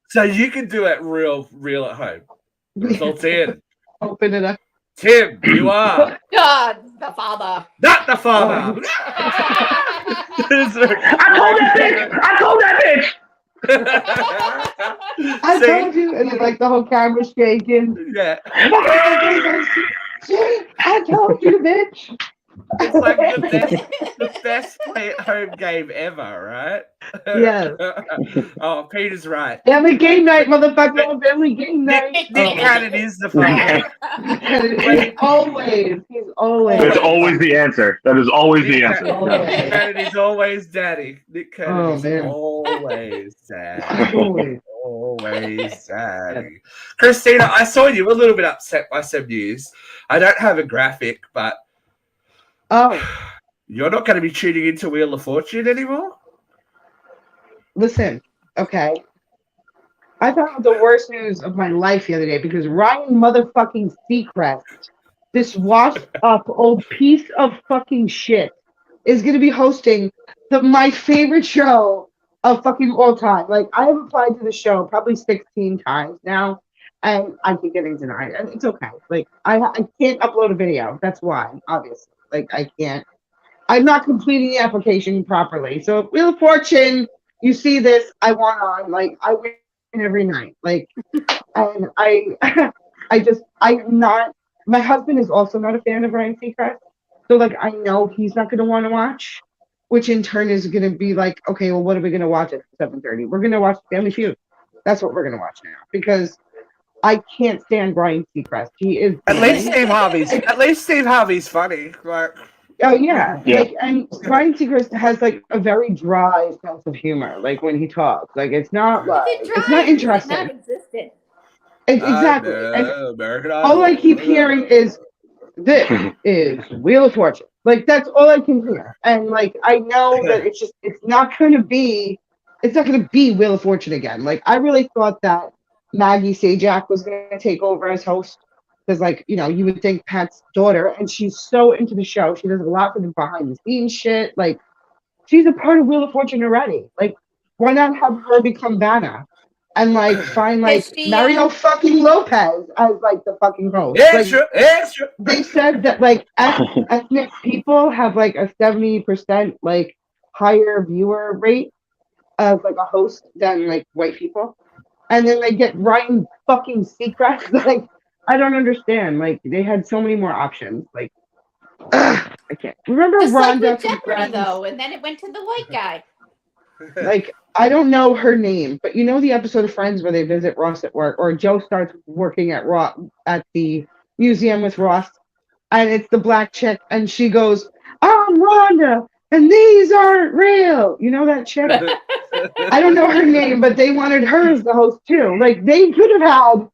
Speaker 1: So you can do it real at home. Results in.
Speaker 2: Open it up.
Speaker 1: Tim, you are
Speaker 5: God, the father.
Speaker 1: Not the father.
Speaker 4: I told that bitch.
Speaker 2: I told you, and then the whole camera's shaking.
Speaker 1: Yeah.
Speaker 2: I told you, bitch.
Speaker 1: It's like the best play-at-home game ever, right?
Speaker 2: Yes.
Speaker 1: Oh, Peter's right.
Speaker 2: Family game night, motherfucker. Family game night.
Speaker 1: Nick Cannon is the father.
Speaker 2: He's always.
Speaker 4: That's always the answer. That is always the answer.
Speaker 1: Nick Cannon is always daddy. Nick Cannon is always daddy. Always daddy. Christina, I saw you a little bit upset by some news. I don't have a graphic, but you're not going to be tuning into Wheel of Fortune anymore?
Speaker 2: Listen, okay. I thought the worst news of my life the other day because Ryan motherfucking Seacrest, this washed up old piece of fucking shit, is going to be hosting my favorite show of fucking all time. I have applied to the show probably 16 times now, and I keep getting denied. And it's okay. I can't upload a video. That's why, obviously. I can't. I'm not completing the application properly. So, Wheel of Fortune, you see this, I want on. I win every night. And I'm not. My husband is also not a fan of Ryan Seacrest. So, I know he's not going to want to watch, which in turn is going to be okay, well, what are we going to watch at 7:30? We're going to watch Family Feud. That's what we're going to watch now because I can't stand Ryan Seacrest. He is
Speaker 1: at least Steve Harvey's funny.
Speaker 2: Oh yeah. And Ryan Seacrest has a very dry sense of humor. When he talks, it's not it's not interesting.
Speaker 5: It's not existent.
Speaker 2: Exactly. And all I keep hearing is this is Wheel of Fortune. That's all I can hear. And I know that it's not going to be Wheel of Fortune again. I really thought that Maggie Sajak was going to take over as host because, you would think Pat's daughter, and she's so into the show. She does a lot for the behind the scenes shit. She's a part of Wheel of Fortune already. Why not have her become Vanna and find Mario fucking Lopez as the fucking host?
Speaker 1: Extra.
Speaker 2: They said that ethnic people have a 70% higher viewer rate of a host than white people. And then they get Ryan fucking Seacrest. I don't understand. They had so many more options. I can't. Remember
Speaker 5: Just
Speaker 2: Rhonda
Speaker 5: with Jeopardy, though, and then it went to the white guy.
Speaker 2: Like, I don't know her name, but you know the episode of Friends where they visit Ross at work, or Joe starts working at the museum with Ross, and it's the black chick, and she goes, "I'm Rhonda, and these aren't real." You know that chick? I don't know her name, but they wanted her as the host too. Like, they could have had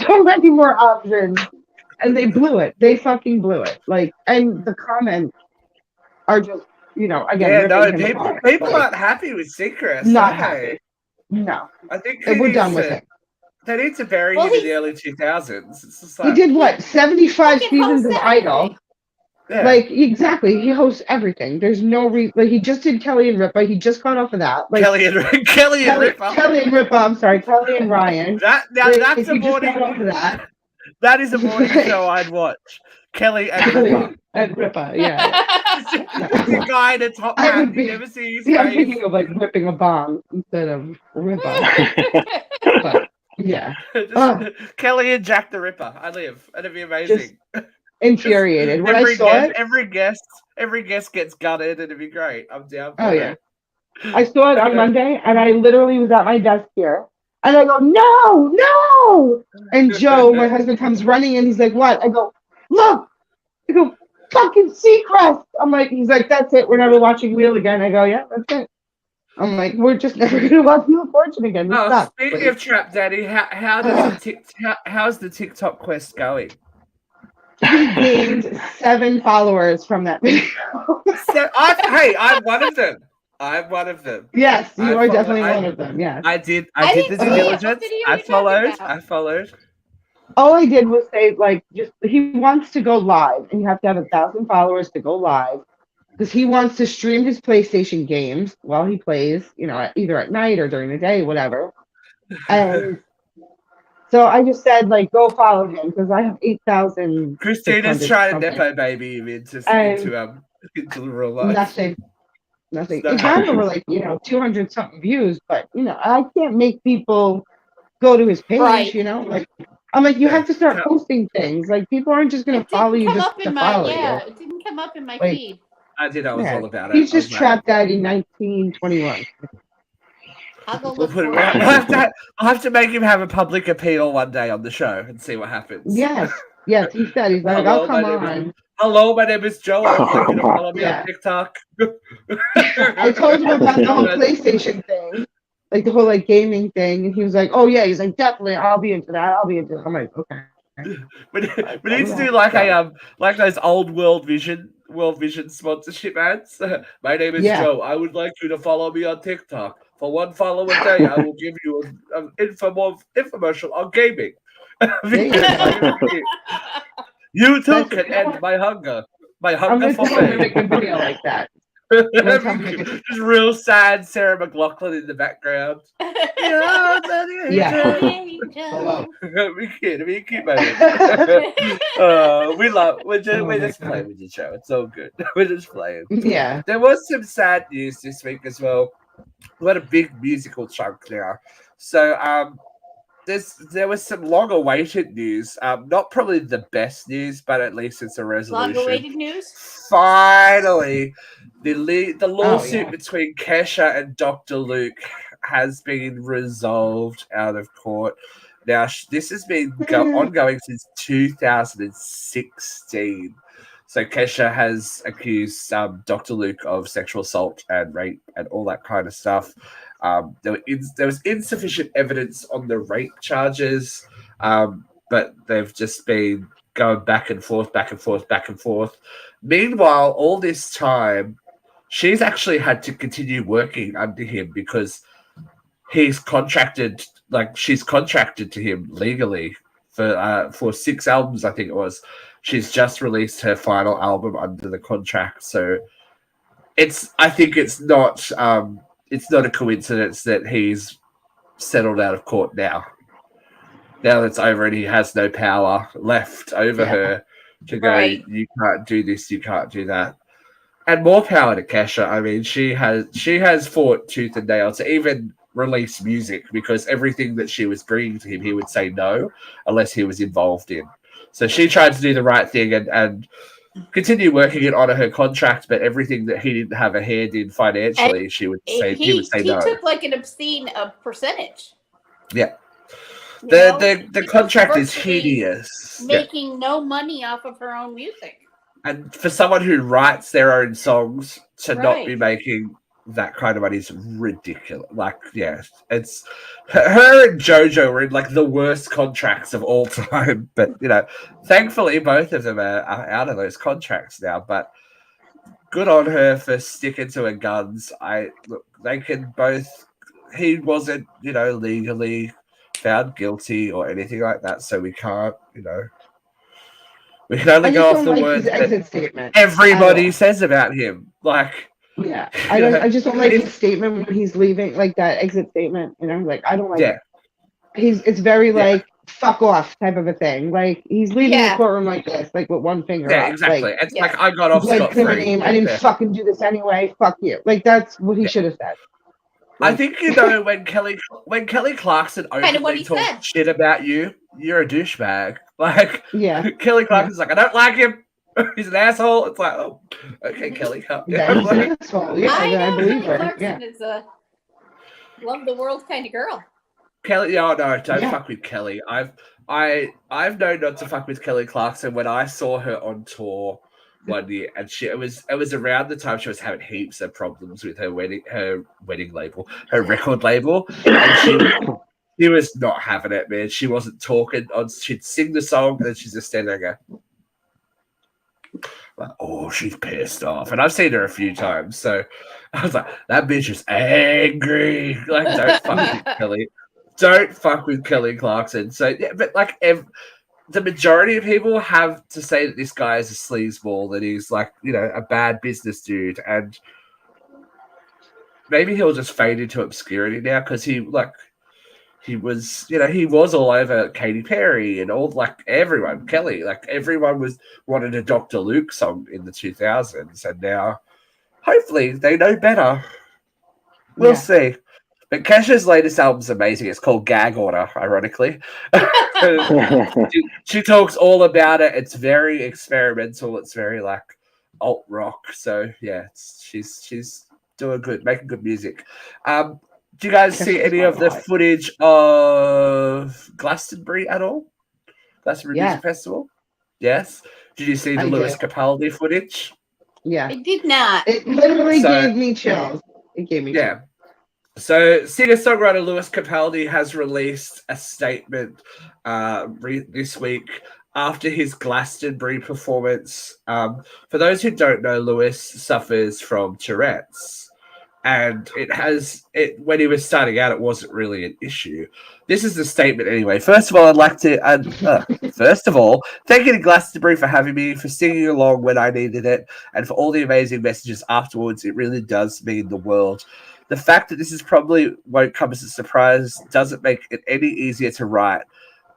Speaker 2: so many more options, and they blew it. They fucking blew it. Like, and the comments are just, again,
Speaker 1: Yeah,
Speaker 2: ripping
Speaker 1: no,
Speaker 2: him apart.
Speaker 1: people
Speaker 2: Like,
Speaker 1: aren't happy with Seacrest,
Speaker 2: not
Speaker 1: are
Speaker 2: happy.
Speaker 1: they?
Speaker 2: No,
Speaker 1: I think
Speaker 2: and we're done with him.
Speaker 1: they need to bury
Speaker 5: Well,
Speaker 1: him in the
Speaker 5: he's-
Speaker 1: early 2000s. It's just
Speaker 2: He
Speaker 1: like,
Speaker 2: did what? 75
Speaker 5: Fucking
Speaker 2: seasons of
Speaker 5: hosts
Speaker 2: Idol.
Speaker 5: everything.
Speaker 1: yeah.
Speaker 2: Like, exactly. He hosts everything. There's no reason. Like, he just did Kelly and Ripa. He just got off of that. Like,
Speaker 1: Kelly and Ripper.
Speaker 2: Kelly and Ripa. I'm sorry, Kelly and Ryan.
Speaker 1: That's
Speaker 2: He
Speaker 1: a
Speaker 2: just
Speaker 1: morning.
Speaker 2: got off of that.
Speaker 1: That is a morning show I'd watch. Kelly and Ripper.
Speaker 2: Kelly and Ripa. Yeah.
Speaker 1: It's a guy in a top
Speaker 2: I
Speaker 1: hat.
Speaker 2: would
Speaker 1: You
Speaker 2: be-
Speaker 1: never see his
Speaker 2: Yeah, I'm
Speaker 1: face.
Speaker 2: thinking of like ripping a bomb instead of Ripa. But yeah,
Speaker 1: Just Kelly and Jack the Ripper. I live. It'd be amazing.
Speaker 2: infuriated. When I saw it,
Speaker 1: every guest gets gutted, and it'd be great. I'm down for
Speaker 2: oh
Speaker 1: it.
Speaker 2: yeah, I saw it on Monday, and I literally was at my desk here, and I go, no, and Joe, my husband, comes running in. He's like, what? I go, look. I go, fucking Seacrest. I'm like, he's like, that's it. We're never watching Wheel again. I go, yeah, that's it. I'm like, we're just never gonna watch Wheel of Fortune again. This
Speaker 1: Oh,
Speaker 2: sucks.
Speaker 1: speaking of Trap Daddy, how's the TikTok quest going?
Speaker 2: He gained 7 followers from that video.
Speaker 1: I'm one of them. I'm one of them.
Speaker 2: Yes, you are definitely
Speaker 1: I-
Speaker 2: one of them. Yes.
Speaker 1: I did
Speaker 5: I
Speaker 1: the
Speaker 5: didn't
Speaker 1: due
Speaker 5: see it. What
Speaker 1: diligence.
Speaker 5: video are
Speaker 1: I
Speaker 5: you talking about?
Speaker 1: followed.
Speaker 2: All I did was say, like, just he wants to go live, and you have to have 1,000 followers to go live, because he wants to stream his PlayStation games while he plays, either at night or during the day, whatever. And so I just said, like, go follow him, because I have 8,000.
Speaker 1: Christina's trying to
Speaker 2: something.
Speaker 1: nepo baby him into the real life.
Speaker 2: Nothing.
Speaker 1: It's
Speaker 2: It
Speaker 1: not
Speaker 2: got over like 200 something views, but I can't make people go to his page.
Speaker 5: Right.
Speaker 2: Like, I'm like, you have to start posting things. Like, people aren't just gonna
Speaker 5: It
Speaker 2: follow
Speaker 5: didn't
Speaker 2: you
Speaker 5: come
Speaker 2: just
Speaker 5: up
Speaker 2: to
Speaker 5: in
Speaker 2: follow
Speaker 5: my
Speaker 2: you.
Speaker 5: It didn't come up in my
Speaker 2: Like,
Speaker 5: feed.
Speaker 1: I did. I was all about it.
Speaker 2: He's
Speaker 1: I was
Speaker 2: just
Speaker 1: like,
Speaker 2: Trap Daddy 1921.
Speaker 5: I'll go
Speaker 1: We'll
Speaker 5: look
Speaker 1: put
Speaker 5: for
Speaker 1: it,
Speaker 5: it.
Speaker 1: I'll have to make him have a public appeal one day on the show and see what happens.
Speaker 2: Yes, he said he's like,
Speaker 1: Hello,
Speaker 2: I'll come
Speaker 1: my name
Speaker 2: on.
Speaker 1: Hello, my name is Joe. I would like you to follow me
Speaker 2: Yeah.
Speaker 1: on TikTok.
Speaker 2: I told him about the whole PlayStation thing, like the whole like gaming thing, and he was like, "Oh yeah," he's like, "Definitely, I'll be into that. I'll be into it." I'm like, "Okay."
Speaker 1: We need to do like those old World Vision sponsorship ads. My name is Joe. I would like you to follow me on TikTok. For one follow a day, I will give you an infomercial on gaming. You too can end my hunger. My hunger for fame.
Speaker 2: Make a video like that.
Speaker 1: Just real sad Sarah McLachlan in the background.
Speaker 2: Yeah.
Speaker 1: We keep moving. We're just playing with each other. It's all good. We're just playing.
Speaker 2: Yeah.
Speaker 1: There was some sad news this week as well. We had a big musical chunk now. So there was some long-awaited news. Not probably the best news, but at least it's a resolution.
Speaker 5: Long-awaited news?
Speaker 1: Finally, the lawsuit between Kesha and Dr. Luke has been resolved out of court. Now, this has been ongoing since 2016. So Kesha has accused Dr. Luke of sexual assault and rape and all that kind of stuff. There was insufficient evidence on the rape charges, but they've just been going back and forth. Meanwhile, all this time, she's actually had to continue working under him because she's contracted to him legally for 6 albums, I think it was. She's just released her final album under the contract, so I think it's not a coincidence that he's settled out of court now. Now that's over and he has no power left over her to go, you can't do this, you can't do that. And more power to Kesha. I mean, she has fought tooth and nail to even release music because everything that she was bringing to him, he would say no unless he was involved in. So she tried to do the right thing and continue working it on her contract, but everything that he didn't have a hand in financially, he would say
Speaker 5: He
Speaker 1: no.
Speaker 5: took like an obscene percentage.
Speaker 1: Yeah.
Speaker 5: You know,
Speaker 1: The
Speaker 5: she was
Speaker 1: contract is
Speaker 5: virtually
Speaker 1: hideous.
Speaker 5: making no money off of her own music.
Speaker 1: And for someone who writes their own songs to not be
Speaker 5: Right.
Speaker 1: making that kind of money is ridiculous. Like, yeah, it's her and JoJo were in like the worst contracts of all time. But you know, thankfully both of them are out of those contracts now. But good on her for sticking to her guns. Look, they can both. He wasn't, you know, legally found guilty or anything like that, so we can't, you know. We can only
Speaker 2: I
Speaker 1: go
Speaker 2: just
Speaker 1: off
Speaker 2: don't
Speaker 1: the
Speaker 2: like
Speaker 1: words
Speaker 2: his
Speaker 1: that
Speaker 2: exit statement.
Speaker 1: everybody says about him. Like,
Speaker 2: Yeah,
Speaker 1: you know,
Speaker 2: I just don't like his statement when he's leaving, like that exit statement. You know, like I don't like.
Speaker 1: yeah,
Speaker 2: It's very
Speaker 1: yeah,
Speaker 2: like fuck off type of a thing. Like he's leaving the
Speaker 5: Yeah.
Speaker 2: courtroom like this, like with one finger
Speaker 1: yeah,
Speaker 2: up.
Speaker 1: exactly.
Speaker 2: Like
Speaker 1: It's
Speaker 5: Yeah.
Speaker 1: like I got off
Speaker 2: blood
Speaker 1: scot
Speaker 2: to my
Speaker 1: free.
Speaker 2: name. I didn't
Speaker 1: Yeah.
Speaker 2: fucking do this anyway. Fuck you. Like that's what he
Speaker 1: Yeah.
Speaker 2: should have said.
Speaker 1: I
Speaker 2: Like,
Speaker 1: think, you know, when Kelly Clarkson
Speaker 5: Kind of what
Speaker 1: openly
Speaker 5: he said.
Speaker 1: talks shit about you, you're a douchebag. Like,
Speaker 2: yeah,
Speaker 1: Kelly Clarkson's like, I don't like him. He's an asshole. It's like, oh, okay, Kelly.
Speaker 2: yeah, he's an asshole. Yeah,
Speaker 5: I
Speaker 2: then I
Speaker 5: know
Speaker 2: believe
Speaker 5: Kelly
Speaker 2: her.
Speaker 5: Clarkson
Speaker 2: Yeah,
Speaker 5: is a love the world kind of girl.
Speaker 1: Kelly, oh no, don't
Speaker 2: Yeah.
Speaker 1: fuck with Kelly. I've known not to fuck with Kelly Clarkson when I saw her on tour one year, and it was around the time she was having heaps of problems with her wedding label, her record label, and she was not having it, man. She wasn't talking. She'd sing the song, and then she'd just stand there and go, like, oh, she's pissed off. And I've seen her a few times, so I was like, that bitch is angry. Like, don't fuck with Kelly. Don't fuck with Kelly Clarkson. So, yeah, but like, the majority of people have to say that this guy is a sleazeball, that he's like, you know, a bad business dude, and maybe he'll just fade into obscurity now because he was, you know, he was all over Katy Perry and all, like, everyone, Kelly, like everyone wanted a Dr. Luke song in the 2000s, and now hopefully they know better. We'll
Speaker 2: Yeah.
Speaker 1: see. But Kesha's latest album's amazing. It's called Gag Order, ironically. she talks all about it. It's very experimental. It's very like alt rock. So yeah, she's doing good, making good music. Do you guys see any of the footage of Glastonbury at all? Glastonbury
Speaker 2: Yeah.
Speaker 1: Music Festival? Yes. Did you see the
Speaker 2: I
Speaker 1: Lewis
Speaker 2: did.
Speaker 1: Capaldi footage?
Speaker 2: Yeah,
Speaker 5: I did not.
Speaker 2: it literally
Speaker 1: So-
Speaker 2: gave me chills. It gave me chills.
Speaker 1: Yeah. So singer-songwriter Lewis Capaldi has released a statement this week after his Glastonbury performance. For those who don't know, Lewis suffers from Tourette's, and when he was starting out, it wasn't really an issue. This is the statement anyway. First of all, I'd like to thank you to Glastonbury for having me, for singing along when I needed it, and for all the amazing messages afterwards. It really does mean the world. The fact that this probably won't come as a surprise doesn't make it any easier to write,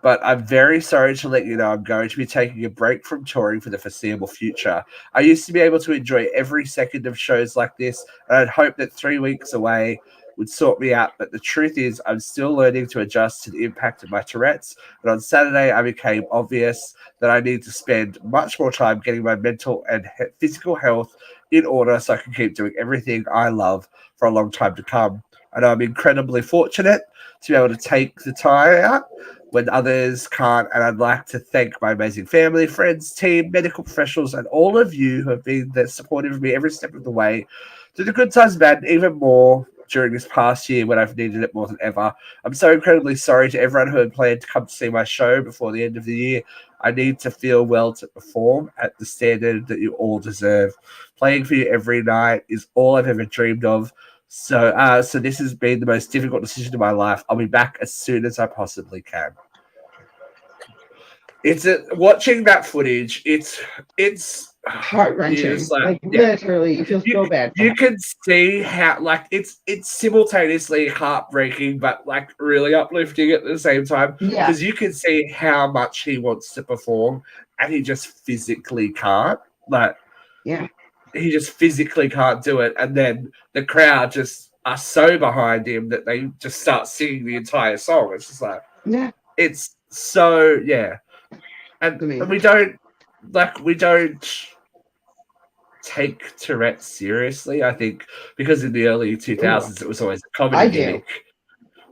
Speaker 1: but I'm very sorry to let you know I'm going to be taking a break from touring for the foreseeable future. I used to be able to enjoy every second of shows like this, and I'd hope that 3 weeks away would sort me out, but the truth is I'm still learning to adjust to the impact of my Tourette's, and on Saturday I became obvious that I need to spend much more time getting my mental and physical health in order so I can keep doing everything I love for a long time to come. And I'm incredibly fortunate to be able to take the time out when others can't. And I'd like to thank my amazing family, friends, team, medical professionals, and all of you who have been supportive of me every step of the way, through the good times, bad, and even more during this past year when I've needed it more than ever. I'm so incredibly sorry to everyone who had planned to come to see my show before the end of the year. I need to feel well to perform at the standard that you all deserve. Playing for you every night is all I've ever dreamed of. So this has been the most difficult decision of my life. I'll be back as soon as I possibly can. Watching that footage, it's
Speaker 2: Heart-wrenching. Literally, you feel so bad.
Speaker 1: You can see how it's simultaneously heartbreaking but like really uplifting at the same time, because you can see how much he wants to perform and he just physically can't. He just physically can't do it, and then the crowd just are so behind him that they just start singing the entire song. It's just like, it's so, and we don't take Tourette's seriously. I think because in the early 2000s it was always a comedy
Speaker 2: I do.
Speaker 1: gimmick.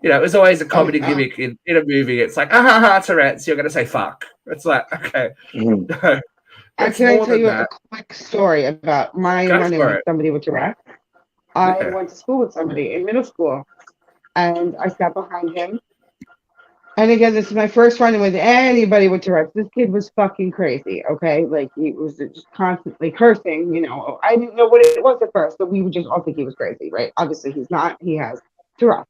Speaker 1: You know, it was always a comedy
Speaker 2: yeah.
Speaker 1: gimmick in a movie. It's like, Tourette's, you're going to say fuck. It's like, okay.
Speaker 4: Mhm.
Speaker 1: No, it's
Speaker 2: Can I
Speaker 1: more
Speaker 2: tell
Speaker 1: than
Speaker 2: you
Speaker 1: that.
Speaker 2: a quick story about my
Speaker 1: Go
Speaker 2: running
Speaker 1: for
Speaker 2: with
Speaker 1: it.
Speaker 2: somebody with Tourette's? I
Speaker 1: Yeah.
Speaker 2: went to school with somebody in middle school, and I sat behind him. And again, this is my first run-in with anybody with Tourette's. This kid was fucking crazy, okay? Like, he was just constantly cursing, you know. I didn't know what it was at first, but we would just all think he was crazy, right? Obviously, he's not. He has Tourette's.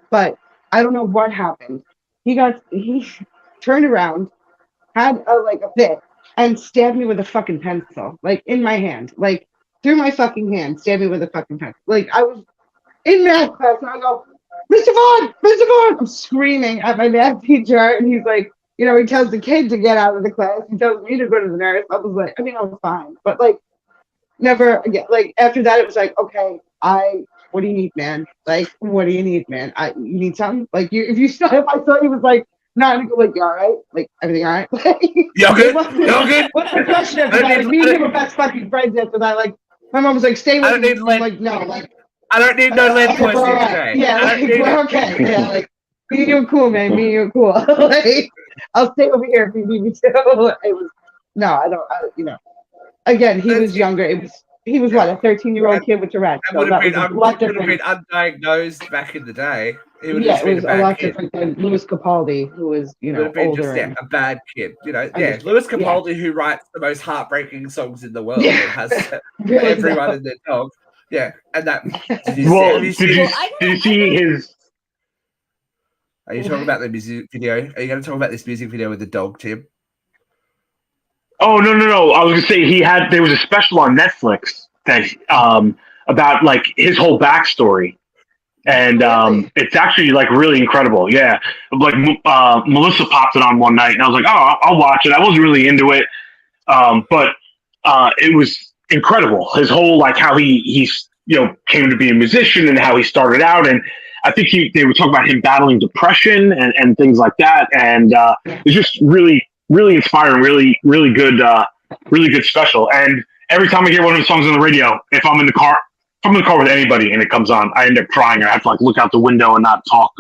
Speaker 2: But I don't know what happened. He turned around, had a fit, and stabbed me with a fucking pencil, like, in my hand. Like, through my fucking hand, stabbed me with a fucking pencil. Like, I was in math class, and I go, Mr. Vaughn, Mr. Vaughn. I'm screaming at my math teacher, and he's like, you know, he tells the kid to get out of the class. He tells me to go to the nurse. I was like, I mean, I was fine, but like, never again. Like after that, it was like, okay, what do you need, man? Like, what do you need, man? You need something? Like, if I thought he was like, not gonna go, like, you all right? Like, everything all right?
Speaker 1: You're good? You're good?
Speaker 2: What's the question after that? Like, me and him were best fucking friends after that. Like, my mom was like, stay
Speaker 1: I
Speaker 2: with
Speaker 1: don't
Speaker 2: him.
Speaker 1: need
Speaker 2: I'm like, no, like.
Speaker 1: I don't need no lead
Speaker 2: Okay, we're
Speaker 1: poisoning
Speaker 2: all right.
Speaker 1: today.
Speaker 2: Yeah,
Speaker 1: I
Speaker 2: like,
Speaker 1: don't need
Speaker 2: we're
Speaker 1: it.
Speaker 2: okay. Yeah, like, me and you are cool, man. Me and you are cool. Like, I'll stay over here if you need me to. It was, no, you know. Again, he was younger. He was what, a 13-year-old kid with Tourette's.
Speaker 1: That
Speaker 2: So
Speaker 1: would
Speaker 2: that
Speaker 1: have
Speaker 2: was
Speaker 1: been,
Speaker 2: a lot
Speaker 1: would have been
Speaker 2: different.
Speaker 1: undiagnosed back in the day. He would have
Speaker 2: Yeah,
Speaker 1: just
Speaker 2: it
Speaker 1: been
Speaker 2: was
Speaker 1: a
Speaker 2: a
Speaker 1: bad
Speaker 2: lot
Speaker 1: kid.
Speaker 2: different than Louis Capaldi, who was, you
Speaker 1: Would
Speaker 2: know,
Speaker 1: have been
Speaker 2: older
Speaker 1: just
Speaker 2: and
Speaker 1: a bad kid. You know,
Speaker 2: understood.
Speaker 1: Louis
Speaker 2: Yeah.
Speaker 1: Capaldi, who writes the most heartbreaking songs in the world
Speaker 2: Yeah.
Speaker 1: and has
Speaker 2: Really
Speaker 1: everyone
Speaker 2: though.
Speaker 1: and their dog. Yeah, and that. Did you see?
Speaker 4: Well,
Speaker 1: Have you seen?
Speaker 4: did you see his?
Speaker 1: Are you talking about the music video? Are you going to talk about this music video with the dog, Tim?
Speaker 4: Oh no! I was gonna say there was a special on Netflix that about like his whole backstory, and
Speaker 2: Really?
Speaker 4: it's actually like really incredible. Yeah, like Melissa popped it on one night, and I was like, oh, I'll watch it. I wasn't really into it, but it was incredible. His whole like how he's came to be a musician and how he started out, and I think they were talking about him battling depression and things like that, and it's just really inspiring, really good special. And every time I hear one of his songs on the radio, if I'm in the car with anybody and it comes on, I end up crying. I have to like look out the window and not talk,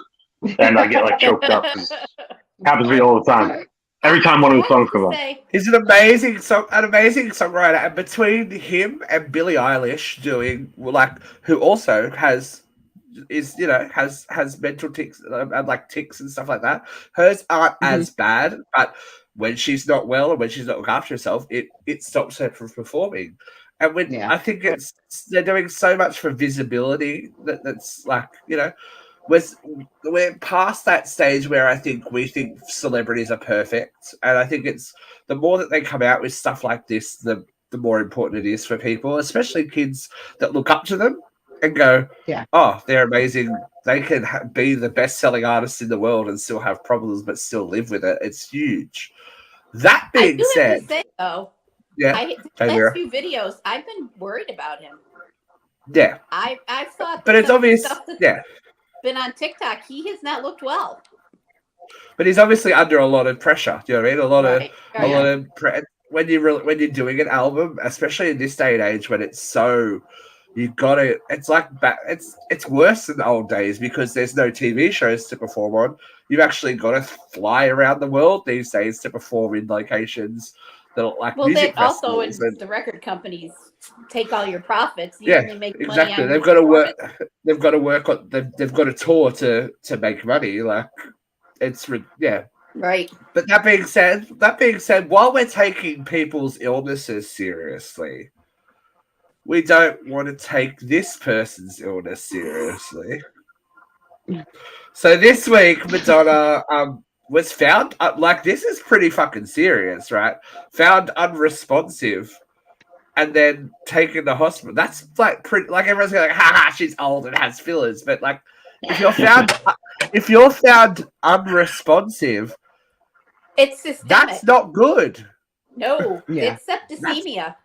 Speaker 4: and I get like choked up. It happens to me all the time. Every time one of his songs comes on.
Speaker 1: He's an amazing songwriter, and between him and Billie Eilish doing who also has mental tics and like tics and stuff like that. Hers aren't as bad, but when she's not well and when she's not looking after herself, it stops her from performing. And I think they're doing so much for visibility that's like, we're past that stage where I think we think celebrities are perfect, and I think it's the more that they come out with stuff like this, the more important it is for people, especially kids that look up to them and go, oh, they're amazing. They can be the best-selling artists in the world and still have problems, but still live with it. It's huge. That being said,
Speaker 5: have to say, though, the last few videos, I've been worried about him.
Speaker 1: Yeah,
Speaker 5: I've thought,
Speaker 1: but it's obvious.
Speaker 5: Been on TikTok, he has not looked well.
Speaker 1: But he's obviously under a lot of pressure. Do you know what I mean? A lot of when you're doing an album, especially in this day and age when it's so. You've got to. It's like it's worse than the old days because there's no TV shows to perform on. You've actually got to fly around the world these days to perform in locations that are like music festivals.
Speaker 5: Also, the record companies take all your profits. You only make money
Speaker 1: exactly.
Speaker 5: on
Speaker 1: They've got to work. They've got to work on. They've got to tour to make money. Like it's
Speaker 5: right.
Speaker 1: But that being said, while we're taking people's illnesses seriously, we don't want to take this person's illness seriously. So this week, Madonna was found this is pretty fucking serious, right? Found unresponsive, and then taken to hospital. That's like pretty. Like everyone's going like, ha, she's old and has fillers. But like, if you're found unresponsive,
Speaker 5: it's systemic.
Speaker 1: That's not good.
Speaker 5: No, it's septicemia.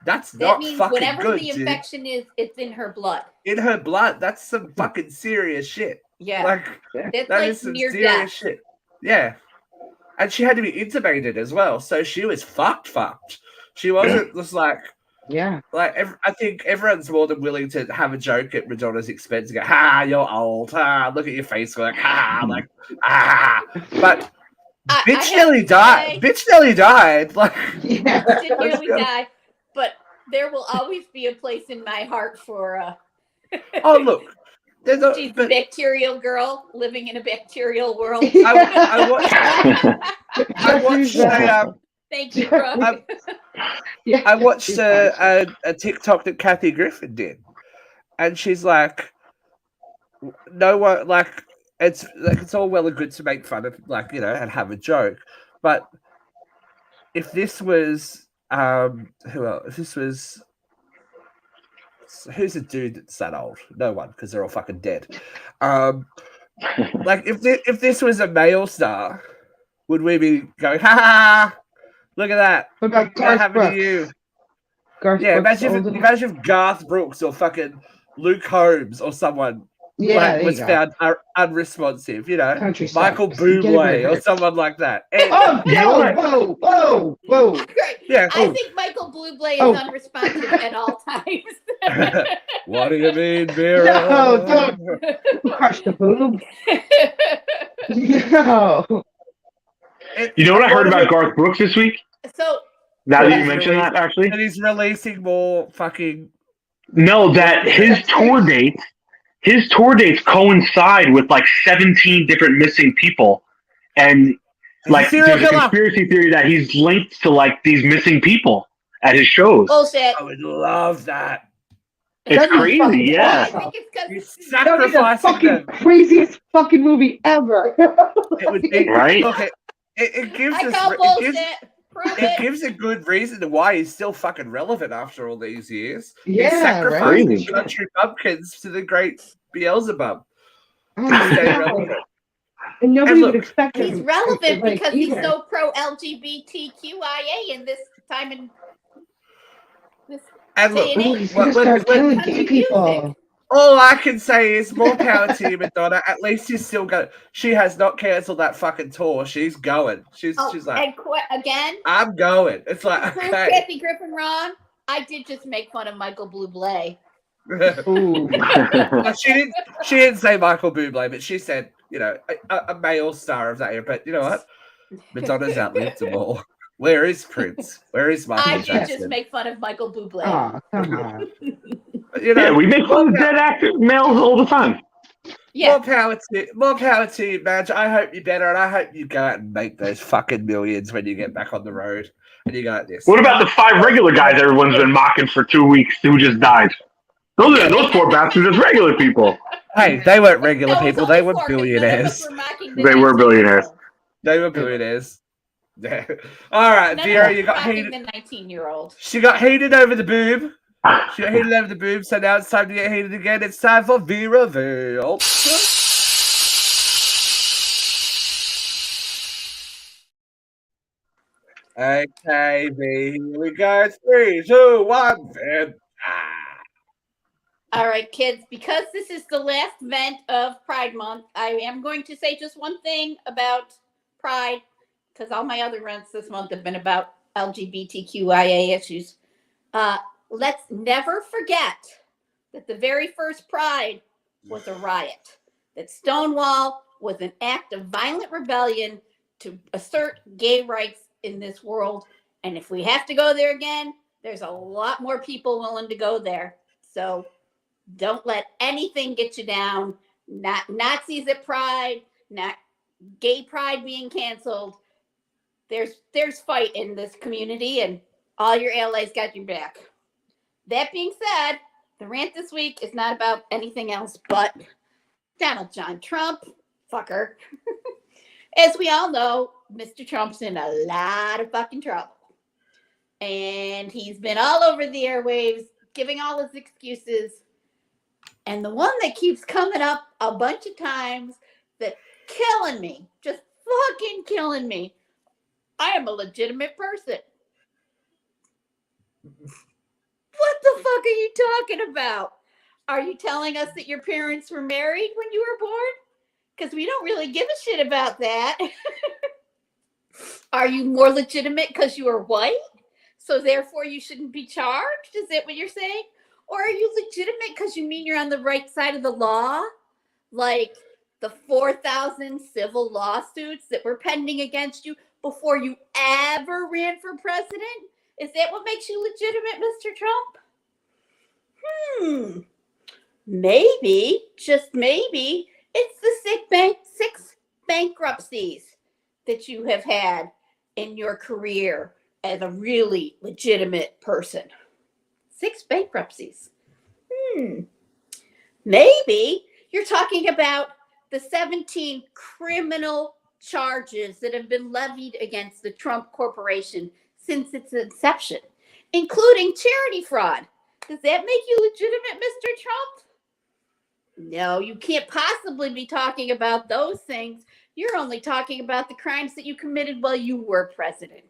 Speaker 1: That's not
Speaker 5: means
Speaker 1: fucking
Speaker 5: whatever
Speaker 1: good,
Speaker 5: the infection is, it's in her blood.
Speaker 1: In her blood. That's some fucking serious shit.
Speaker 5: Yeah.
Speaker 1: Like, that is some serious shit. Yeah. And she had to be intubated as well. So she was fucked. She wasn't just like,
Speaker 2: Yeah.
Speaker 1: Like, I think everyone's more than willing to have a joke at Madonna's expense and go, "Ha, you're old. Ha, look at your face." Like, ha, like, ah. But bitch
Speaker 5: have
Speaker 1: nearly
Speaker 5: to
Speaker 1: died.
Speaker 5: say-
Speaker 1: Bitch nearly died. Like,
Speaker 2: Yeah.
Speaker 5: Did nearly die, but there will always be a place in my heart for.
Speaker 1: oh look, there's a,
Speaker 5: She's a
Speaker 1: but
Speaker 5: bacterial girl living in a bacterial world.
Speaker 1: I watched a
Speaker 5: Thank you, Brooke.
Speaker 1: I watched a TikTok that Kathy Griffin did, and she's like, no one like it's all well and good to make fun of and have a joke, but if this was who else? If this was who's a dude that's that old? No one, because they're all fucking dead. Like if this was a male star, would we be going, ha ha? Look at that.
Speaker 2: What about
Speaker 1: What
Speaker 2: Garth
Speaker 1: happened
Speaker 2: Brooks?
Speaker 1: to you?
Speaker 2: Garth
Speaker 1: Yeah,
Speaker 2: Brooks
Speaker 1: imagine if Garth Brooks or fucking Luke Holmes or someone was found unresponsive,
Speaker 2: Country
Speaker 1: Michael
Speaker 2: stars. Get it
Speaker 1: Bublé or
Speaker 2: right.
Speaker 1: someone like that.
Speaker 2: Oh,
Speaker 4: You know what?
Speaker 2: whoa.
Speaker 1: Yeah.
Speaker 5: I think Michael Bublé is unresponsive at all times.
Speaker 1: What do you mean, Vera?
Speaker 2: No, don't crush the boob. No.
Speaker 4: You know what I heard about Garth Brooks this week?
Speaker 5: So
Speaker 4: Now that you mention that, actually,
Speaker 1: And he's releasing more fucking.
Speaker 4: no, that his tour dates coincide with like 17 different missing people, and like there's a conspiracy theory that he's linked to like these missing people at his shows.
Speaker 5: bullshit.
Speaker 1: I would love that.
Speaker 4: It's crazy,
Speaker 5: I
Speaker 4: yeah.
Speaker 5: think it's because
Speaker 1: He's
Speaker 2: That'd be the
Speaker 1: sacrificing
Speaker 2: fucking
Speaker 1: them.
Speaker 2: craziest fucking movie ever.
Speaker 1: It would be
Speaker 4: Right?
Speaker 1: Okay, it gives
Speaker 5: I
Speaker 1: us.
Speaker 5: call bullshit. Prove
Speaker 1: It
Speaker 5: it.
Speaker 1: gives a good reason to why he's still fucking relevant after all these years.
Speaker 2: Yeah,
Speaker 1: He's sacrificing
Speaker 4: right?
Speaker 1: country bumpkins to the great Beelzebub.
Speaker 2: Oh my
Speaker 1: Stay
Speaker 2: God.
Speaker 1: relevant.
Speaker 2: And nobody
Speaker 1: look,
Speaker 2: would expect him.
Speaker 5: He's relevant
Speaker 2: like,
Speaker 5: because he's
Speaker 2: either.
Speaker 5: so pro LGBTQIA in this time in this
Speaker 1: And look,
Speaker 5: day and
Speaker 2: Oh,
Speaker 5: age.
Speaker 2: he's gonna start killing gay people.
Speaker 1: all I can say is more power to you, Madonna. At least she's still going. She has not cancelled that fucking tour. She's going. She's like,
Speaker 5: And again,
Speaker 1: I'm going. It's like,
Speaker 5: prove
Speaker 1: okay.
Speaker 5: Kathy Griffin wrong. I did just make fun of Michael Bublé.
Speaker 2: Ooh.
Speaker 1: Well, she didn't say Michael Bublé, but she said, a male star of that era. But you know what? Madonna's outlived them all. Where is Prince? Where is Michael
Speaker 5: I did
Speaker 1: Jackson?
Speaker 5: just make fun of Michael Bublé.
Speaker 2: Oh, come on.
Speaker 1: But,
Speaker 4: Yeah, we make fun of dead actor males all the time.
Speaker 5: Yeah.
Speaker 1: more power to you, Madge. I hope you're better, and I hope you go out and make those fucking millions when you get back on the road. And you go like this.
Speaker 4: What about the 5 regular guys everyone's been mocking for 2 weeks who just died? Those poor bastards, just regular people.
Speaker 1: Hey, they weren't regular
Speaker 5: No, it's
Speaker 1: people.
Speaker 5: only
Speaker 1: They were
Speaker 5: 4 'cause none of us
Speaker 1: billionaires.
Speaker 5: were mocking the
Speaker 4: They were
Speaker 5: 19-year-old.
Speaker 4: billionaires.
Speaker 1: They were billionaires. Yeah. All right,
Speaker 5: None
Speaker 1: Vera,
Speaker 5: of us
Speaker 1: you got
Speaker 5: mocking
Speaker 1: heated.
Speaker 5: the 19-year-old.
Speaker 1: She got heated over the boob. She got heated over the boob, so now it's time to get heated again. It's time for Vera Veil. Okay, V, here we go. 3, 2, 1, and
Speaker 5: All right, kids, because this is the last event of Pride Month, I am going to say just one thing about Pride, because all my other events this month have been about LGBTQIA issues. Let's never forget that the very first Pride was a riot, that Stonewall was an act of violent rebellion to assert gay rights in this world. And if we have to go there again, there's a lot more people willing to go there. So don't let anything get you down. Not Nazis at Pride, not gay Pride being canceled. There's fight in this community, and all your allies got your back. That being said, the rant this week is not about anything else but Donald John Trump, fucker. As we all know, Mr. Trump's in a lot of fucking trouble. And he's been all over the airwaves, giving all his excuses. And the one that keeps coming up a bunch of times that killing me, just fucking killing me. I am a legitimate person. What the fuck are you talking about? Are you telling us that your parents were married when you were born? Because we don't really give a shit about that. Are you more legitimate because you are white? so therefore you shouldn't be charged? Is that what you're saying? Or are you legitimate because you mean you're on the right side of the law? Like the 4,000 civil lawsuits that were pending against you before you ever ran for president? Is that what makes you legitimate, Mr. Trump? Maybe, just maybe, it's the six bankruptcies that you have had in your career as a really legitimate person. 6 bankruptcies. Maybe you're talking about the 17 criminal charges that have been levied against the Trump Corporation since its inception, including charity fraud. Does that make you legitimate, Mr. Trump? No, you can't possibly be talking about those things. You're only talking about the crimes that you committed while you were president.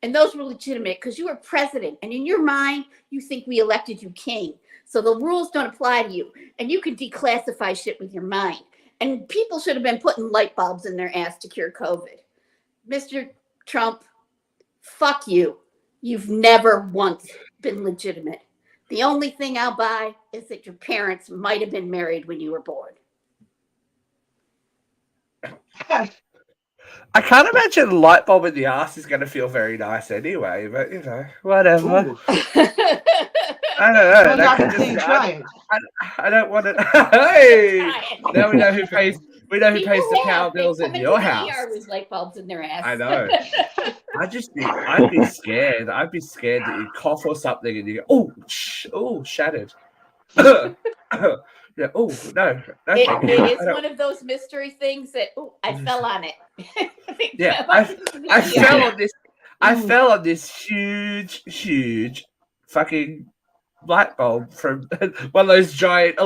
Speaker 5: And those were legitimate because you were president. And in your mind, you think we elected you king. So the rules don't apply to you. And you can declassify shit with your mind. And people should have been putting light bulbs in their ass to cure COVID. Mr. Trump, fuck you. You've never once been legitimate. The only thing I'll buy is that your parents might have been married when you were born.
Speaker 1: I can't imagine a light bulb in the ass is going to feel very nice anyway, but whatever. I don't know.
Speaker 2: Well, not until you try it.
Speaker 1: I don't want to. Hey, now we know who pays. We know who pays the power bills in your house.
Speaker 5: With light bulbs in their ass.
Speaker 1: I know. I'd be scared. I'd be scared that you cough or something and you go, oh, shattered. Yeah. Oh no.
Speaker 5: It is one of those mystery things that I fell on it.
Speaker 1: Yeah, I fell on this. I fell on this huge fucking light bulb from one of those giant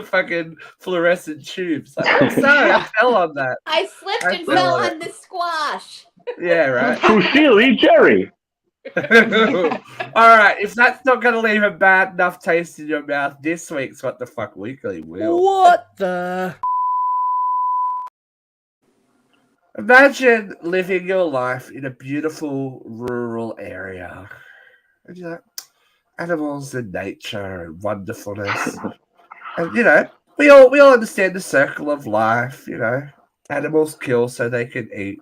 Speaker 1: fucking fluorescent tubes. Like, oh, sorry, I fell on that.
Speaker 5: I slipped and fell on the squash.
Speaker 1: Yeah, right.
Speaker 4: Fusilli Jerry.
Speaker 1: All right, if that's not going to leave a bad enough taste in your mouth, this week's What the Fuck Weekly will.
Speaker 3: What the?
Speaker 1: Imagine living your life in a beautiful rural area. And you're like, animals and nature and wonderfulness. And we all understand the circle of life, Animals kill so they can eat.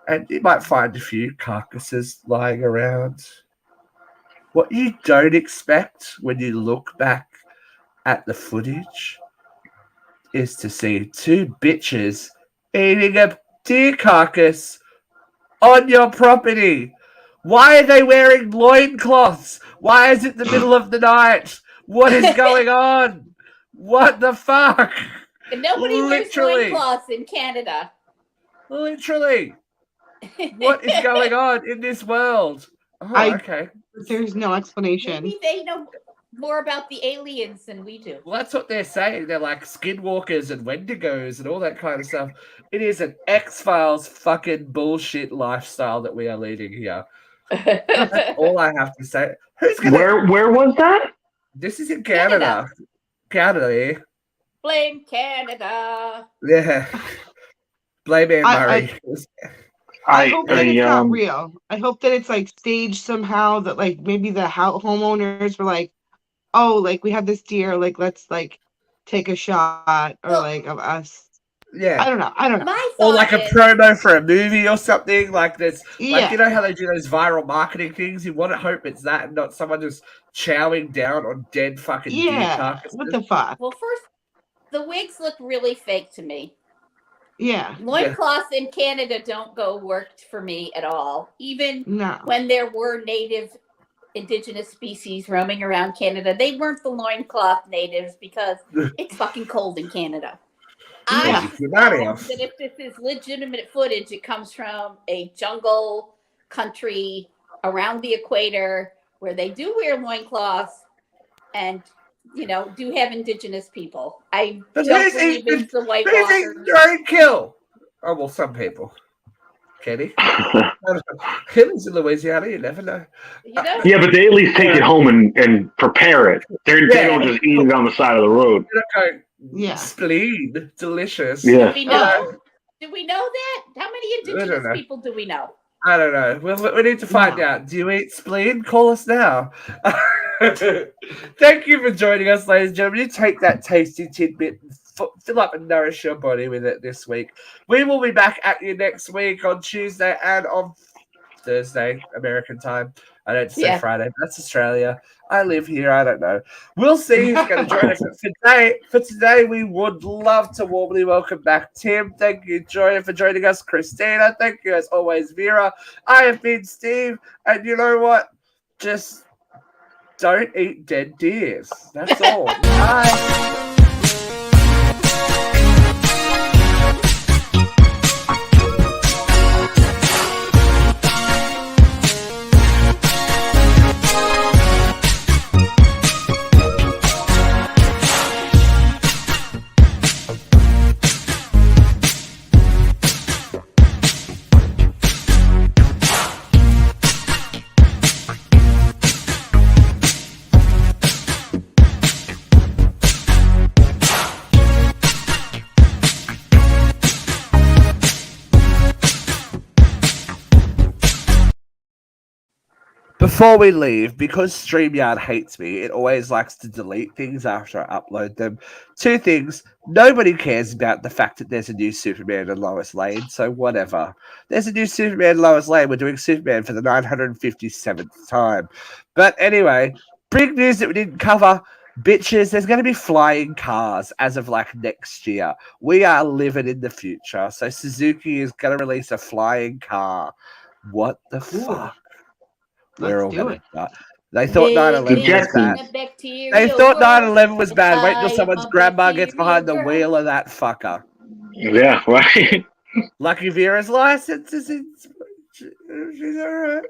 Speaker 1: And you might find a few carcasses lying around. What you don't expect when you look back at the footage is to see 2 bitches eating a deer carcass on your property. Why are they wearing loincloths? Why is it the middle of the night? What is going on? What the fuck?
Speaker 5: And nobody wears loincloths in Canada.
Speaker 1: Literally. What is going on in this world? Okay.
Speaker 2: There's no explanation.
Speaker 5: Maybe they know more about the aliens than we do.
Speaker 1: Well, that's what they're saying. They're like skinwalkers and wendigos and all that kind of stuff. It is an X-Files fucking bullshit lifestyle that we are leading here. That's all I have to say.
Speaker 4: Where was that?
Speaker 1: This is in Canada. Canada.
Speaker 5: Blame Canada.
Speaker 1: Yeah. Blame Anne Murray.
Speaker 2: I hope that it's not real. I hope that it's like staged somehow, that like maybe the homeowners were like, oh, like we have this deer, like let's like take a shot or like of us.
Speaker 1: Yeah.
Speaker 2: I don't know.
Speaker 1: Or like a promo for a movie or something like this.
Speaker 2: Yeah.
Speaker 1: Like, you know how they do those viral marketing things? You want to hope it's that and not someone just chowing down on dead fucking deer carcasses.
Speaker 2: What the fuck?
Speaker 5: Well, first, the wigs look really fake to me.
Speaker 2: Yeah.
Speaker 5: Loincloths in Canada don't go work for me at all. Even when there were native indigenous species roaming around Canada, they weren't the loincloth natives because it's fucking cold in Canada. I know that if this is legitimate footage, it comes from a jungle country around the equator where they do wear loincloths and do have indigenous people. I don't believe it's the White Walkers.
Speaker 1: Roadkill. Oh, well, some people. Kenny. He lives in Louisiana, you never know.
Speaker 4: Yeah, but they at least take it home and prepare it. They don't just eat it on the side of the road.
Speaker 1: Spleen. Delicious.
Speaker 4: Yeah.
Speaker 5: Do we know that? How many indigenous people do we know?
Speaker 1: I don't know. We need to find out. Do you eat spleen? Call us now. Thank you for joining us, ladies and gentlemen. You take that tasty tidbit and fill up and nourish your body with it this week. We will be back at you next week on Tuesday and on Thursday, American time. I don't say Friday. That's Australia. I live here. I don't know. We'll see who's going to join us for today. We would love to warmly welcome back Tim. Thank you, Joy, for joining us. Christina. Thank you, as always, Vera. I have been Steve. And you know what? Just don't eat dead deers. That's all. Bye. Before we leave, because StreamYard hates me, it always likes to delete things after I upload them. Two things. Nobody cares about the fact that there's a new Superman and Lois Lane, so whatever. There's a new Superman and Lois Lane. We're doing Superman for the 957th time. But anyway, big news that we didn't cover. Bitches, there's going to be flying cars as of like next year. We are living in the future. So Suzuki is going to release a flying car. What the fuck? We're all going to start. They thought 9/11 was bad. They thought 9/11 was bad. Wait till someone's grandma gets behind the wheel of that fucker.
Speaker 4: Yeah, right.
Speaker 1: Lucky Vera's license is in. She's all right.